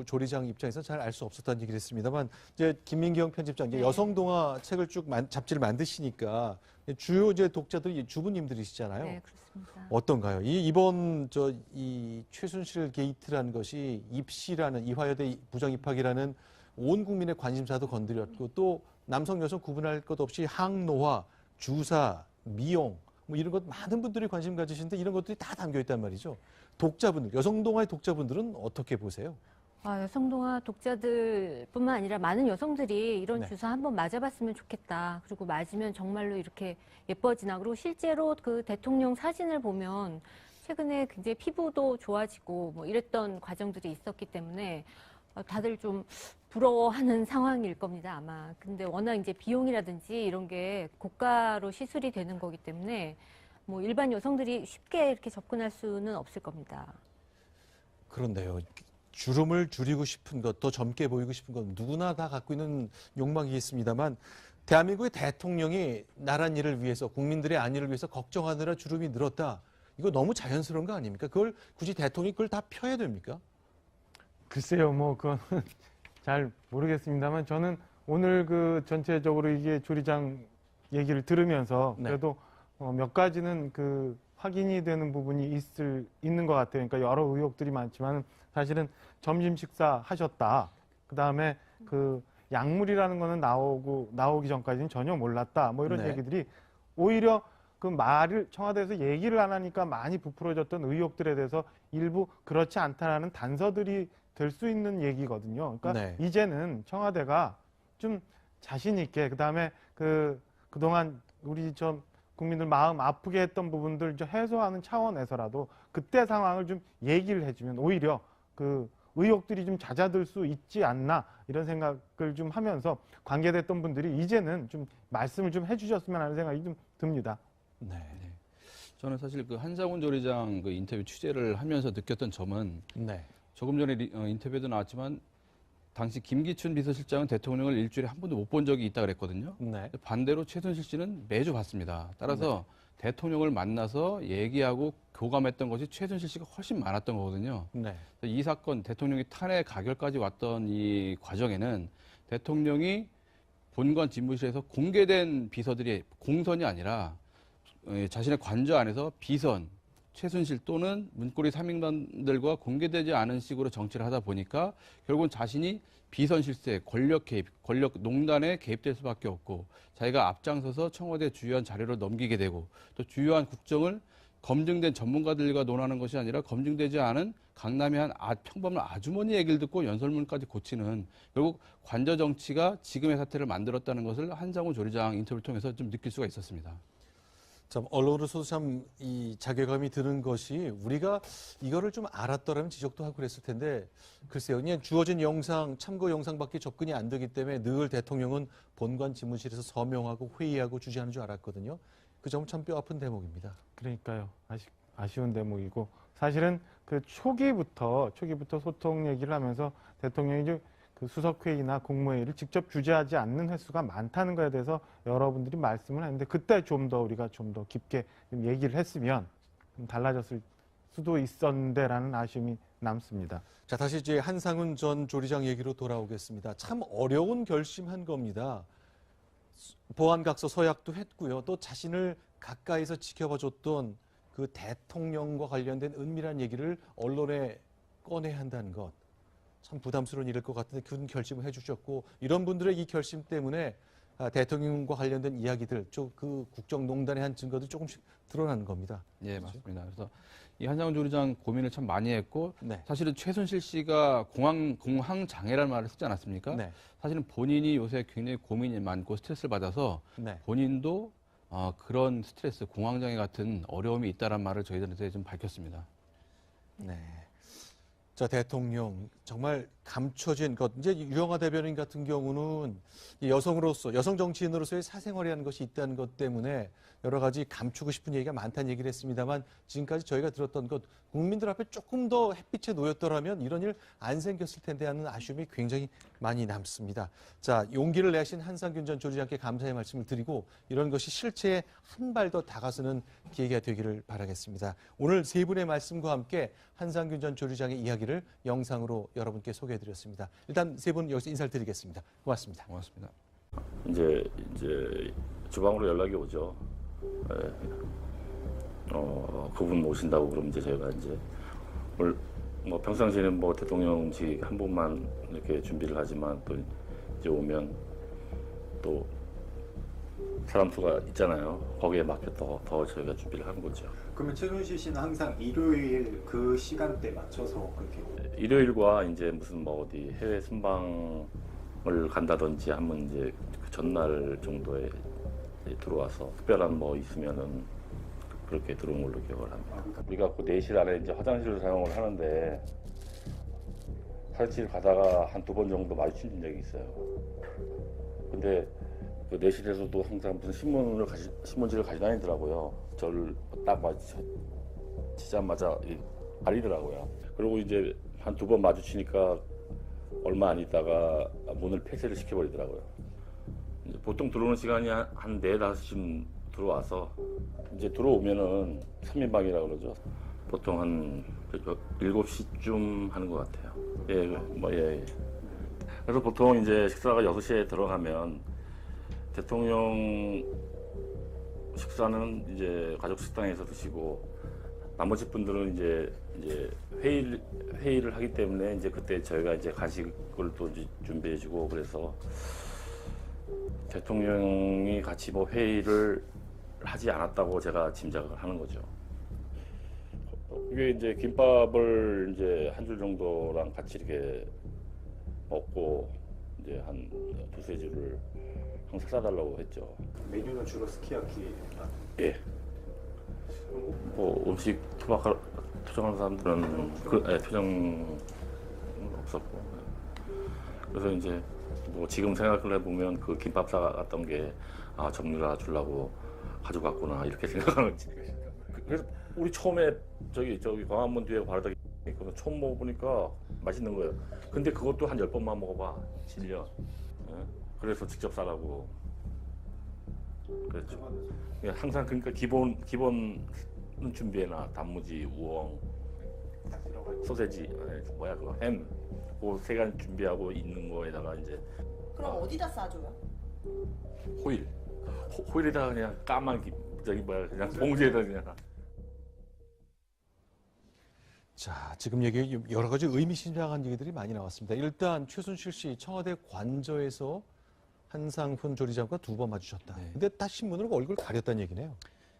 조리장 입장에서 잘 알 수 없었다는 얘기를 했습니다만, 이제 김민경 편집장, 이제 여성동화 책을 쭉 잡지를 만드시니까 주요 이제 독자들이 주부님들이시잖아요. 네, 그렇습니다. 어떤가요? 이번 이 최순실 게이트라는 것이 입시라는 이화여대 부정 입학이라는 온 국민의 관심사도 건드렸고 또 남성 여성 구분할 것 없이 항노화, 주사, 미용 뭐 이런 것 많은 분들이 관심 가지시는데 이런 것들이 다 담겨 있단 말이죠. 독자분들, 여성동화의 독자분들은 어떻게 보세요? 여성동화 독자들뿐만 아니라 많은 여성들이 이런 네. 주사 한번 맞아봤으면 좋겠다. 그리고 맞으면 정말로 이렇게 예뻐지나. 그리고 실제로 그 대통령 사진을 보면 최근에 굉장히 피부도 좋아지고 뭐 이랬던 과정들이 있었기 때문에 다들 좀 부러워하는 상황일 겁니다, 아마. 근데 워낙 이제 비용이라든지 이런 게 고가로 시술이 되는 거기 때문에 뭐 일반 여성들이 쉽게 이렇게 접근할 수는 없을 겁니다. 그런데요. 주름을 줄이고 싶은 것, 더 젊게 보이고 싶은 것 누구나 다 갖고 있는 욕망이겠습니다만 대한민국의 대통령이 나란 일을 위해서 국민들의 안위를 위해서 걱정하느라 주름이 늘었다. 이거 너무 자연스러운 거 아닙니까? 그걸 굳이 대통령이 그걸 다 펴야 됩니까? 글쎄요, 뭐 그건 잘 모르겠습니다만 저는 오늘 그 전체적으로 이게 조리장 얘기를 들으면서 그래도 몇 가지는 그 확인이 되는 부분이 있는 것 같아요. 그러니까 여러 의혹들이 많지만 사실은 점심 식사 하셨다. 그 다음에 그 약물이라는 거는 나오기 전까지는 전혀 몰랐다. 뭐 이런 얘기들이 오히려 그 말을 청와대에서 얘기를 안 하니까 많이 부풀어졌던 의혹들에 대해서 일부 그렇지 않다라는 단서들이 될 수 있는 얘기거든요. 그러니까 이제는 청와대가 좀 자신 있게 그다음에 그동안 우리 좀 국민들 마음 아프게 했던 부분들 좀 해소하는 차원에서라도 그때 상황을 좀 얘기를 해주면 오히려 그 의혹들이 좀 잦아들 수 있지 않나 이런 생각을 좀 하면서 관계됐던 분들이 이제는 좀 말씀을 좀 해주셨으면 하는 생각이 좀 듭니다. 네. 저는 사실 그 한상훈 조리장 그 인터뷰 취재를 하면서 느꼈던 점은 조금 전에 인터뷰에도 나왔지만 당시 김기춘 비서실장은 대통령을 일주일에 한 번도 못 본 적이 있다 그랬거든요. 반대로 최순실 씨는 매주 봤습니다. 따라서 대통령을 만나서 얘기하고 교감했던 것이 최순실 씨가 훨씬 많았던 거거든요. 이 사건 대통령이 탄핵 가결까지 왔던 이 과정에는 대통령이 본관 집무실에서 공개된 비서들이 공선이 아니라 자신의 관저 안에서 비선, 최순실 또는 문고리 3인방들과 공개되지 않은 식으로 정치를 하다 보니까 결국은 자신이 비선 실세, 권력 개입, 권력 농단에 개입될 수밖에 없고 자기가 앞장서서 청와대 주요한 자료를 넘기게 되고 또 주요한 국정을 검증된 전문가들과 논하는 것이 아니라 검증되지 않은 강남의 한 평범한 아주머니 얘기를 듣고 연설문까지 고치는 결국 관저 정치가 지금의 사태를 만들었다는 것을 한상훈 조리장 인터뷰를 통해서 좀 느낄 수가 있었습니다. 참 언론으로서도 참 이 자괴감이 드는 것이 우리가 이거를 좀 알았더라면 지적도 하고 그랬을 텐데 글쎄요. 그냥 주어진 영상, 참고 영상밖에 접근이 안 되기 때문에 늘 대통령은 본관 집무실에서 서명하고 회의하고 주재하는 줄 알았거든요. 그 점은 참 뼈아픈 대목입니다. 그러니까요. 아쉬운 대목이고 사실은 그 초기부터 소통 얘기를 하면서 대통령이 좀 그 수석회의나 국무회의를 직접 주재하지 않는 횟수가 많다는 것에 대해서 여러분들이 말씀을 했는데 그때 좀 더 우리가 좀 더 깊게 좀 얘기를 했으면 좀 달라졌을 수도 있었는데라는 아쉬움이 남습니다. 자, 다시 이제 한상훈 전 조리장 얘기로 돌아오겠습니다. 참 어려운 결심한 겁니다. 보안각서 서약도 했고요. 또 자신을 가까이서 지켜봐줬던 그 대통령과 관련된 은밀한 얘기를 언론에 꺼내야 한다는 것. 참 부담스러운 일일 것 같은데 그 결심을 해주셨고 이런 분들의 이 결심 때문에 대통령과 관련된 이야기들, 그 국정농단의 한 증거도 조금씩 드러나는 겁니다. 예, 맞습니다. 그래서 이 한상훈 조리장 고민을 참 많이 했고 사실은 최순실 씨가 공황 장애라는 말을 쓰지 않았습니까? 사실은 본인이 요새 굉장히 고민이 많고 스트레스를 받아서 본인도 그런 스트레스, 공황 장애 같은 어려움이 있다는 말을 저희들한테 좀 밝혔습니다. 네. 자, 대통령 정말 감춰진 것. 이제 유영하 대변인 같은 경우는 여성 정치인으로서의 사생활이라는 것이 있다는 것 때문에 여러 가지 감추고 싶은 얘기가 많다는 얘기를 했습니다만 지금까지 저희가 들었던 것 국민들 앞에 조금 더 햇빛에 놓였더라면 이런 일 안 생겼을 텐데 하는 아쉬움이 굉장히 많이 남습니다. 자, 용기를 내신 한상균 전 조리장께 감사의 말씀을 드리고 이런 것이 실체에 한 발 더 다가서는 계기가 되기를 바라겠습니다. 오늘 세 분의 말씀과 함께 한상균 전 조리장의 이야기를 영상으로 여러분께 소개해드렸습니다. 일단 세 분 여기서 인사를 드리겠습니다. 고맙습니다. 고맙습니다. 이제 주방으로 연락이 오죠. 그분 오신다고 그러면 이제 저희가 이제 뭐 평상시에는 뭐 대통령 음식 한 번만 이렇게 준비를 하지만 또 이제 오면 또 사람 수가 있잖아요. 거기에 맞게 더 저희가 준비를 하는 거죠. 그러면 최순실 씨는 항상 일요일 그 시간대 맞춰서 그렇게 일요일과 이제 무슨 뭐 어디 해외 순방을 간다든지 하면 이제 그 전날 정도에 이제 들어와서 특별한 뭐 있으면은 그렇게 들어온 걸로 기억을 합니다. 우리가 그 내실 안에 이제 화장실을 사용을 하는데 화장실 가다가 한 2번 정도 마주친 적이 있어요. 근데 그 내실에서도 항상 무슨 신문지를 가져다니더라고요. 저를 딱 마주치자마자 가리더라고요. 그리고 이제 한 2번 마주치니까 얼마 안 있다가 문을 폐쇄를 시켜버리더라고요. 이제 보통 들어오는 시간이 한 4, 5시쯤 들어와서 이제 들어오면은 3인방이라고 그러죠. 보통 한 7시쯤 하는 것 같아요. 예. 그래서 보통 이제 식사가 6시에 들어가면 대통령 식사는 이제 가족 식당에서 드시고 나머지 분들은 이제 회의를 하기 때문에 이제 그때 저희가 이제 간식을 또 이제 준비해주고 그래서 대통령이 같이 뭐 회의를 하지 않았다고 제가 짐작을 하는 거죠. 이게 이제 김밥을 이제 한 줄 정도랑 같이 이렇게 먹고 이제 한 2-3줄을 항상 사달라고 했죠. 메뉴는 주로 스키야키. 예. 뭐 음식 투정하는 사람들은 투정은 없었고 그래서 이제 뭐 지금 생각을 해보면 그 김밥 사갔던 게 정유라 주려고 가져갔구나 이렇게 생각하는지. 그래서 우리 처음에 저기 광화문 뒤에 바로다기 있거든. 처음 먹어보니까 맛있는 거예요. 근데 그것도 한 10번만 먹어봐 질려. 그래서 직접 사라고 그랬죠. 항상 그러니까 기본은 준비해놔. 단무지, 우엉, 소세지, 뭐야 그거 햄, 그 3가지 준비하고 있는 거에다가 이제. 그럼 어디다 싸줘요? 호일에다가 그냥 까만 그냥 봉지에다 그냥. 자, 지금 얘기 여러 가지 의미심장한 얘기들이 많이 나왔습니다. 일단 최순실 씨 청와대 관저에서 한상훈 조리장과 2번 마주쳤다. 근데 딱 신문으로 얼굴 가렸다는 얘기네요.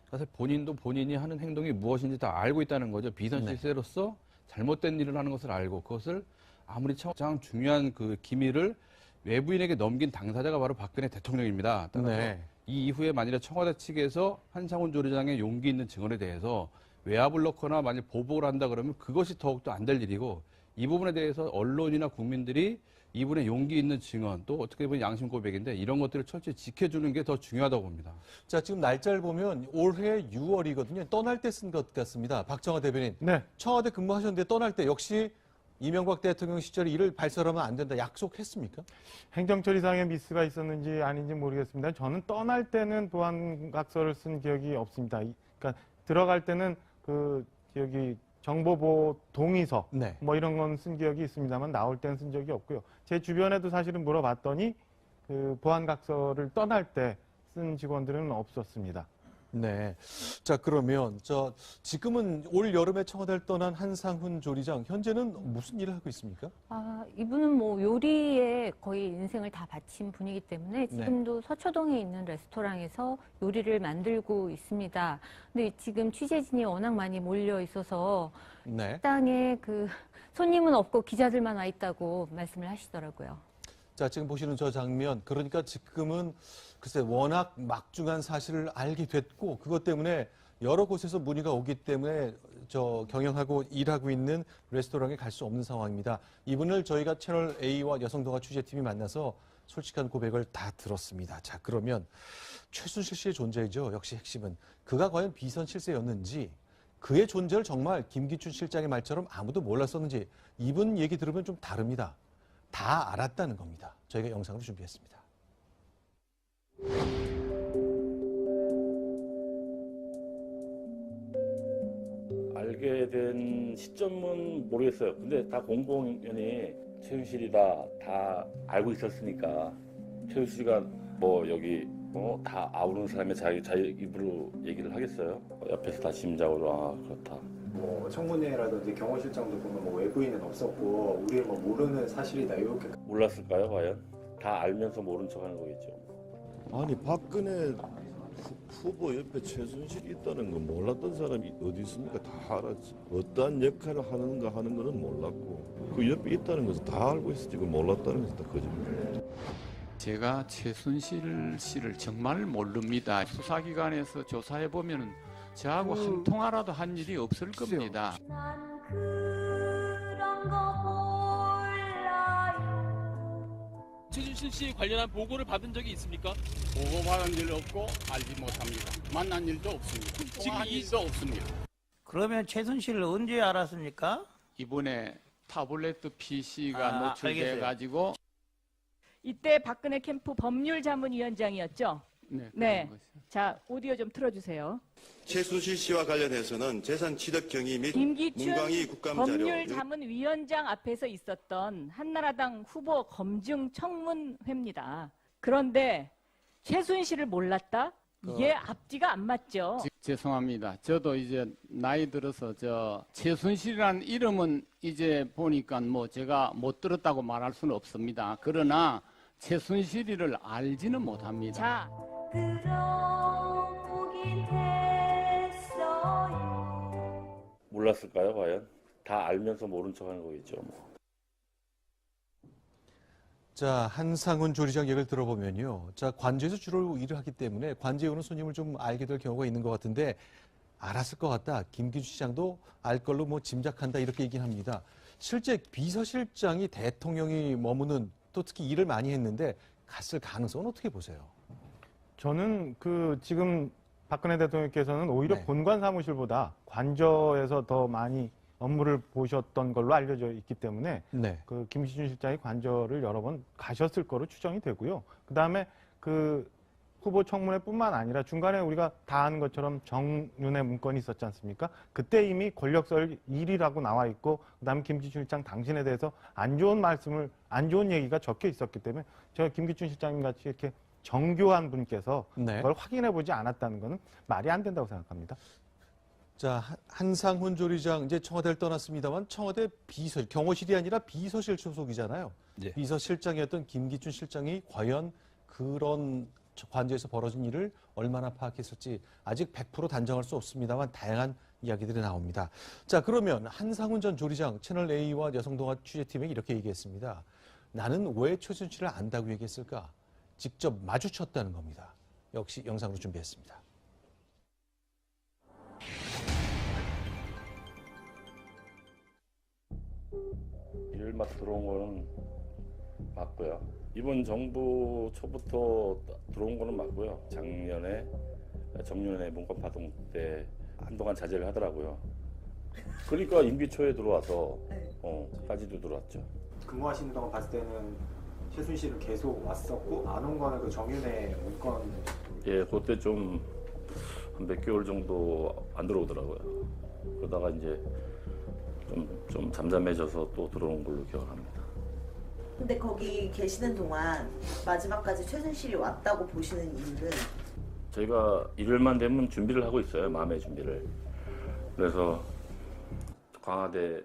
사실 본인도 본인이 하는 행동이 무엇인지 다 알고 있다는 거죠. 비선실세로서 잘못된 일을 하는 것을 알고 그것을 아무리 가장 중요한 그 기밀을 외부인에게 넘긴 당사자가 바로 박근혜 대통령입니다. 따라서 이 이후에 만일에 청와대 측에서 한상훈 조리장의 용기 있는 증언에 대해서 외압을 넣거나 만약 보복을 한다 그러면 그것이 더욱더 안 될 일이고 이 부분에 대해서 언론이나 국민들이 이분의 용기 있는 증언 또 어떻게 보면 양심 고백인데 이런 것들을 철저히 지켜주는 게 더 중요하다고 봅니다. 자, 지금 날짜를 보면 올해 6월이거든요. 떠날 때 쓴 것 같습니다. 박정화 대변인. 청와대 근무하셨는데 떠날 때 역시 이명박 대통령 시절에 이를 발설하면 안 된다 약속했습니까? 행정처리상의 미스가 있었는지 아닌지 모르겠습니다. 저는 떠날 때는 보안각서를 쓴 기억이 없습니다. 그러니까 들어갈 때는 그 정보보호 동의서 뭐 이런 건 쓴 기억이 있습니다만 나올 때는 쓴 적이 없고요. 제 주변에도 사실은 물어봤더니 그 보안각서를 떠날 때 쓴 직원들은 없었습니다. 네. 자, 그러면 지금은 올 여름에 청와대를 떠난 한상훈 조리장 현재는 무슨 일을 하고 있습니까? 이분은 뭐 요리에 거의 인생을 다 바친 분이기 때문에 지금도 서초동에 있는 레스토랑에서 요리를 만들고 있습니다. 근데 지금 취재진이 워낙 많이 몰려 있어서 식당에 그 손님은 없고 기자들만 와 있다고 말씀을 하시더라고요. 자, 지금 보시는 저 장면, 그러니까 지금은 글쎄 워낙 막중한 사실을 알게 됐고 그것 때문에 여러 곳에서 문의가 오기 때문에 경영하고 일하고 있는 레스토랑에 갈 수 없는 상황입니다. 이분을 저희가 채널 A와 여성동화 취재팀이 만나서 솔직한 고백을 다 들었습니다. 자, 그러면 최순실 씨의 존재이죠. 역시 핵심은 그가 과연 비선 실세였는지 그의 존재를 정말 김기춘 실장의 말처럼 아무도 몰랐었는지 이분 얘기 들으면 좀 다릅니다. 다 알았다는 겁니다. 저희가 영상으로 준비했습니다. 알게 된 시점은 모르겠어요. 근데 다 공공연히 최순실이다 다 알고 있었으니까 최순실이가 뭐 여기 다 아우르는 사람이 자기 입으로 얘기를 하겠어요? 옆에서 다 짐작으로 아 그렇다. 뭐 청문회라든지 경호실장도 보면 뭐 외부인은 없었고 우리 뭐 모르는 사실이다 이렇게. 몰랐을까요 과연? 다 알면서 모른 척하는 거겠죠. 아니 박근혜 후보 옆에 최순실이 있다는 건 몰랐던 사람이 어디 있습니까? 다 알았지. 어떠한 역할을 하는가 하는 거는 몰랐고 그 옆에 있다는 것은 다 알고 있었지. 그 몰랐다는 것은 다 거짓말이에요. 제가 최순실 씨를 정말 모릅니다. 수사기관에서 조사해 보면은 저하고 한 통화라도 한 일이 없을 겁니다. 최순실 씨 관련한 보고를 받은 적이 있습니까? 보고받은 일 없고 알지 못합니다. 만난 일도 없습니다. 통화한 일도 없습니다. 그러면 최순실을 언제 알았습니까? 이번에 타블렛 PC가 노출돼 가지고 이때 박근혜 캠프 법률자문위원장이었죠? 네. 자, 오디오 좀 틀어주세요. 최순실 씨와 관련해서는 재산 취득 경위 및 김기춘 문광희 국감자료 법률자문위원장 앞에서 있었던 한나라당 후보 검증 청문회입니다. 그런데 최순실을 몰랐다? 이게 앞뒤가 안 맞죠. 죄송합니다. 저도 이제 나이 들어서 최순실이라는 이름은 이제 보니까 뭐 제가 못 들었다고 말할 수는 없습니다. 그러나 최순실이를 알지는 못합니다. 자, 몰랐을까요 과연? 다 알면서 모른 척하는 거겠죠. 자, 한상훈 조리장 얘기를 들어보면요. 자, 관저에서 주로 일을 하기 때문에 관저에 오는 손님을 좀 알게 될 경우가 있는 것 같은데 알았을 것 같다. 김기춘 시장도 알 걸로 뭐 짐작한다 이렇게 얘기는 합니다. 실제 비서실장이 대통령이 머무는 또 특히 일을 많이 했는데 갔을 가능성은 어떻게 보세요? 저는 지금 박근혜 대통령께서는 오히려 본관 사무실보다 관저에서 더 많이 업무를 보셨던 걸로 알려져 있기 때문에 김기춘 실장이 관저를 여러 번 가셨을 거로 추정이 되고요. 그다음에 후보 청문회뿐만 아니라 중간에 우리가 다 아는 것처럼 정윤회 문건이 있었지 않습니까? 그때 이미 권력설 1위라고 나와 있고 그다음에 김기춘 실장 당신에 대해서 안 좋은 얘기가 적혀 있었기 때문에 제가 김기춘 실장님 같이 이렇게 정교한 분께서 그걸 확인해 보지 않았다는 것은 말이 안 된다고 생각합니다. 자, 한상훈 조리장 이제 청와대를 떠났습니다만 청와대 비서실, 경호실이 아니라 비서실 소속이잖아요. 비서실장이었던 김기춘 실장이 과연 그런 관저에서 벌어진 일을 얼마나 파악했을지 아직 100% 단정할 수 없습니다만 다양한 이야기들이 나옵니다. 자, 그러면 한상훈 전 조리장 채널A와 여성동화 취재팀에 이렇게 얘기했습니다. 나는 왜 최순실을 안다고 얘기했을까? 직접 마주쳤다는 겁니다. 역시 영상으로 준비했습니다. 일을 막 들어온 거는 맞고요. 이번 정부 초부터 들어온 거는 맞고요. 작년에 정윤회 문건 파동 때 한동안 자제를 하더라고요. 그러니까 임기 초에 들어와서 까지도 들어왔죠. 근무하시는 동안 봤을 때는 최순실은 계속 왔었고 안 온 거는 그 정윤회 문건. 예, 그때 좀 한 몇 개월 정도 안 들어오더라고요. 그러다가 이제 좀 잠잠해져서 또 들어온 걸로 기억합니다. 근데 거기 계시는 동안 마지막까지 최순실이 왔다고 보시는 이유는? 저희가 일요일만 되면 준비를 하고 있어요. 마음의 준비를. 그래서 광화대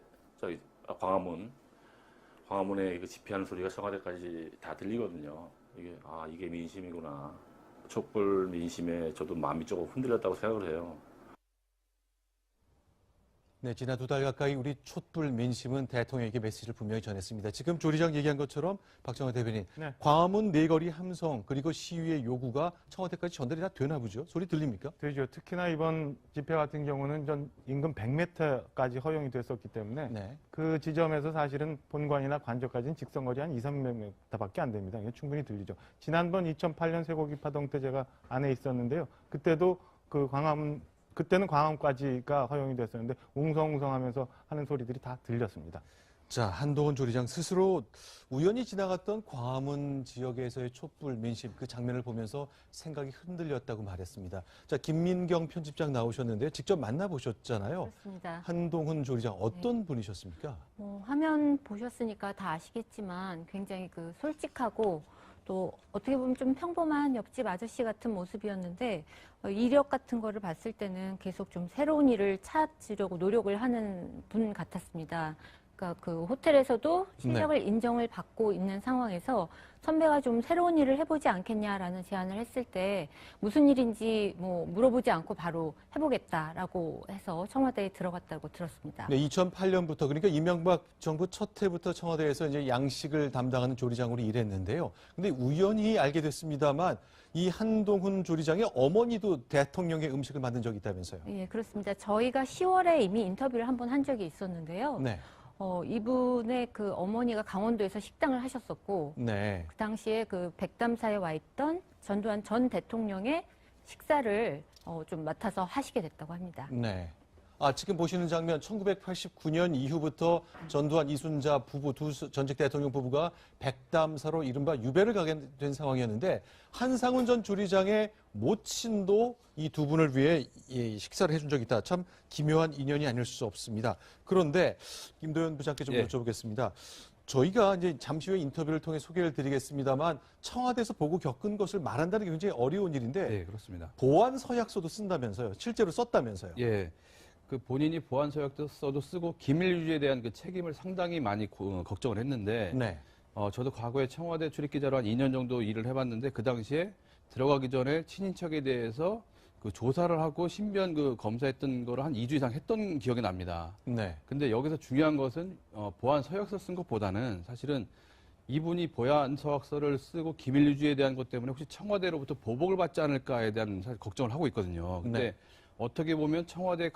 광화문에 그 집회하는 소리가 청와대까지 다 들리거든요. 이게 민심이구나. 촛불 민심에 저도 마음이 조금 흔들렸다고 생각을 해요. 네, 지난 2달 가까이 우리 촛불 민심은 대통령에게 메시지를 분명히 전했습니다. 지금 조리장 얘기한 것처럼 박정화 대변인, 광화문 네거리 함성 그리고 시위의 요구가 청와대까지 전달이 다 되나 보죠? 소리 들립니까? 되죠. 특히나 이번 집회 같은 경우는 전 인근 100m까지 허용이 됐었기 때문에 그 지점에서 사실은 본관이나 관저까지는 직선거리 한 200~300m밖에 안 됩니다. 이게 충분히 들리죠. 지난번 2008년 쇠고기 파동 때 제가 안에 있었는데요. 그때도 그때는 광화문까지가 허용이 됐었는데 웅성웅성하면서 하는 소리들이 다 들렸습니다. 자, 한동훈 조리장 스스로 우연히 지나갔던 광화문 지역에서의 촛불 민심 그 장면을 보면서 생각이 흔들렸다고 말했습니다. 자, 김민경 편집장 나오셨는데 직접 만나보셨잖아요. 그렇습니다. 한동훈 조리장 어떤 분이셨습니까? 화면 보셨으니까 다 아시겠지만 굉장히 그 솔직하고 또 어떻게 보면 좀 평범한 옆집 아저씨 같은 모습이었는데 이력 같은 거를 봤을 때는 계속 좀 새로운 일을 찾으려고 노력을 하는 분 같았습니다. 그러니까 그 호텔에서도 실력을 인정을 받고 있는 상황에서 선배가 좀 새로운 일을 해보지 않겠냐라는 제안을 했을 때 무슨 일인지 뭐 물어보지 않고 바로 해보겠다라고 해서 청와대에 들어갔다고 들었습니다. 네, 2008년부터 그러니까 이명박 정부 첫 해부터 청와대에서 이제 양식을 담당하는 조리장으로 일했는데요. 근데 우연히 알게 됐습니다만 이 한동훈 조리장의 어머니도 대통령의 음식을 만든 적이 있다면서요. 예, 그렇습니다. 저희가 10월에 이미 인터뷰를 한번 한 적이 있었는데요. 네. 이분의 그 어머니가 강원도에서 식당을 하셨었고, 네. 그 당시에 그 백담사에 와 있던 전두환 전 대통령의 식사를 좀 맡아서 하시게 됐다고 합니다. 네. 지금 보시는 장면 1989년 이후부터 전두환 이순자 부부 두 전직 대통령 부부가 백담사로 이른바 유배를 가게 된 상황이었는데 한상훈 전 조리장의 모친도 이 두 분을 위해 식사를 해준 적이 있다. 참 기묘한 인연이 아닐 수 없습니다. 그런데 김도현 부장께 좀 여쭤보겠습니다. 저희가 이제 잠시 후에 인터뷰를 통해 소개를 드리겠습니다만 청와대에서 보고 겪은 것을 말한다는 게 굉장히 어려운 일인데 네, 그렇습니다. 보안 서약서도 쓴다면서요. 실제로 썼다면서요. 예. 그 본인이 보안 서약서도 쓰고 기밀 유지에 대한 그 책임을 상당히 많이 걱정을 했는데 네. 저도 과거에 청와대 출입기자로 한 2년 정도 일을 해봤는데 그 당시에 들어가기 전에 친인척에 대해서 그 조사를 하고 신변 그 검사했던 거를 한 2주 이상 했던 기억이 납니다. 네. 근데 여기서 중요한 것은 보안 서약서 쓴 것보다는 사실은 이분이 보안 서약서를 쓰고 기밀 유지에 대한 것 때문에 혹시 청와대로부터 보복을 받지 않을까에 대한 사실 걱정을 하고 있거든요. 근데 네. 어떻게 보면 청와대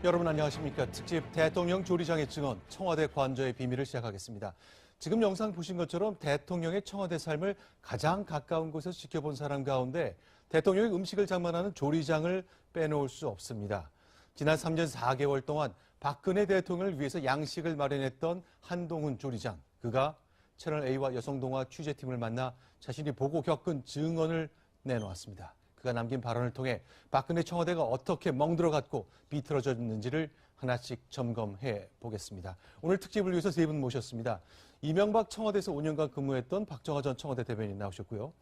여러분 안녕하십니까. 특집 대통령 조리장의 증언 청와대 관저의 비밀을 시작하겠습니다. 지금 영상 보신 것처럼 대통령의 청와대 삶을 가장 가까운 곳에서 지켜본 사람 가운데 대통령의 음식을 장만하는 조리장을 빼놓을 수 없습니다. 지난 3년 4개월 동안 박근혜 대통령을 위해서 양식을 마련했던 한동훈 조리장. 그가 채널A와 여성동화 취재팀을 만나 자신이 보고 겪은 증언을 내놓았습니다. 그가 남긴 발언을 통해 박근혜 청와대가 어떻게 멍들어갔고 비틀어졌는지를 하나씩 점검해 보겠습니다. 오늘 특집을 위해서 세 분 모셨습니다. 이명박 청와대에서 5년간 근무했던 박정화 전 청와대 대변인 나오셨고요.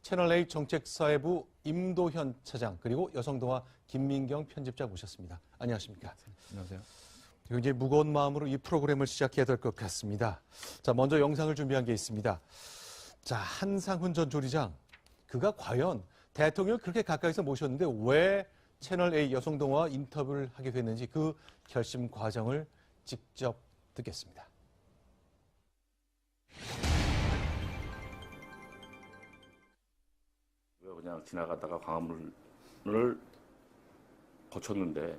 채널A 정책사회부 임도현 차장 그리고 여성동화 김민경 편집자 모셨습니다. 안녕하십니까? 안녕하세요. 굉장히 무거운 마음으로 이 프로그램을 시작해야 될 것 같습니다. 자, 먼저 영상을 준비한 게 있습니다. 자, 한상훈 전 조리장. 그가 과연 대통령을 그렇게 가까이서 모셨는데 왜 채널A 여성동화 인터뷰를 하게 됐는지 그 결심 과정을 직접 듣겠습니다. 그냥 지나가다가 광화문을 거쳤는데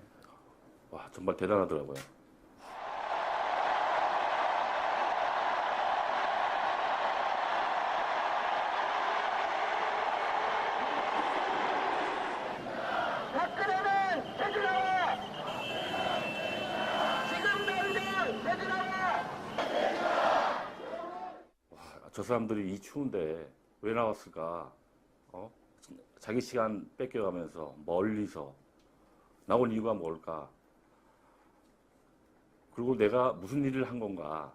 와 정말 대단하더라고요. 박근혜는 되돌아와! 지금 당장 되돌아와! 저 사람들이 이 추운데 왜 나왔을까? 자기 시간 뺏겨가면서 멀리서 나온 이유가 뭘까? 그리고 내가 무슨 일을 한 건가?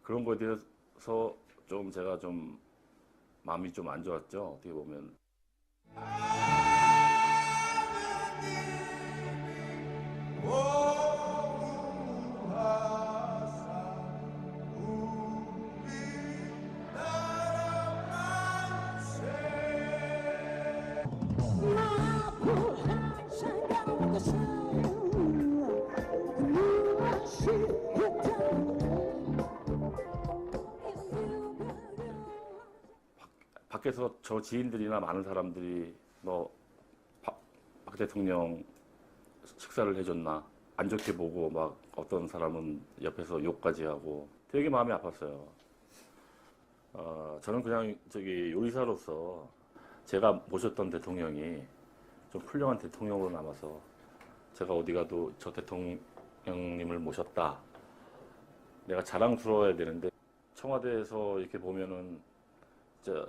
그런 거에 대해서 좀 제가 좀 마음이 좀 안 좋았죠. 어떻게 보면. 밖에서 저 지인들이나 많은 사람들이 박 대통령 식사를 해줬나 안 좋게 보고 막 어떤 사람은 옆에서 욕까지 하고 되게 마음이 아팠어요. 저는 그냥 요리사로서 제가 모셨던 대통령이 좀 훌륭한 대통령으로 남아서 제가 어디 가도 저 대통령님을 모셨다. 내가 자랑스러워야 되는데 청와대에서 이렇게 보면은 진짜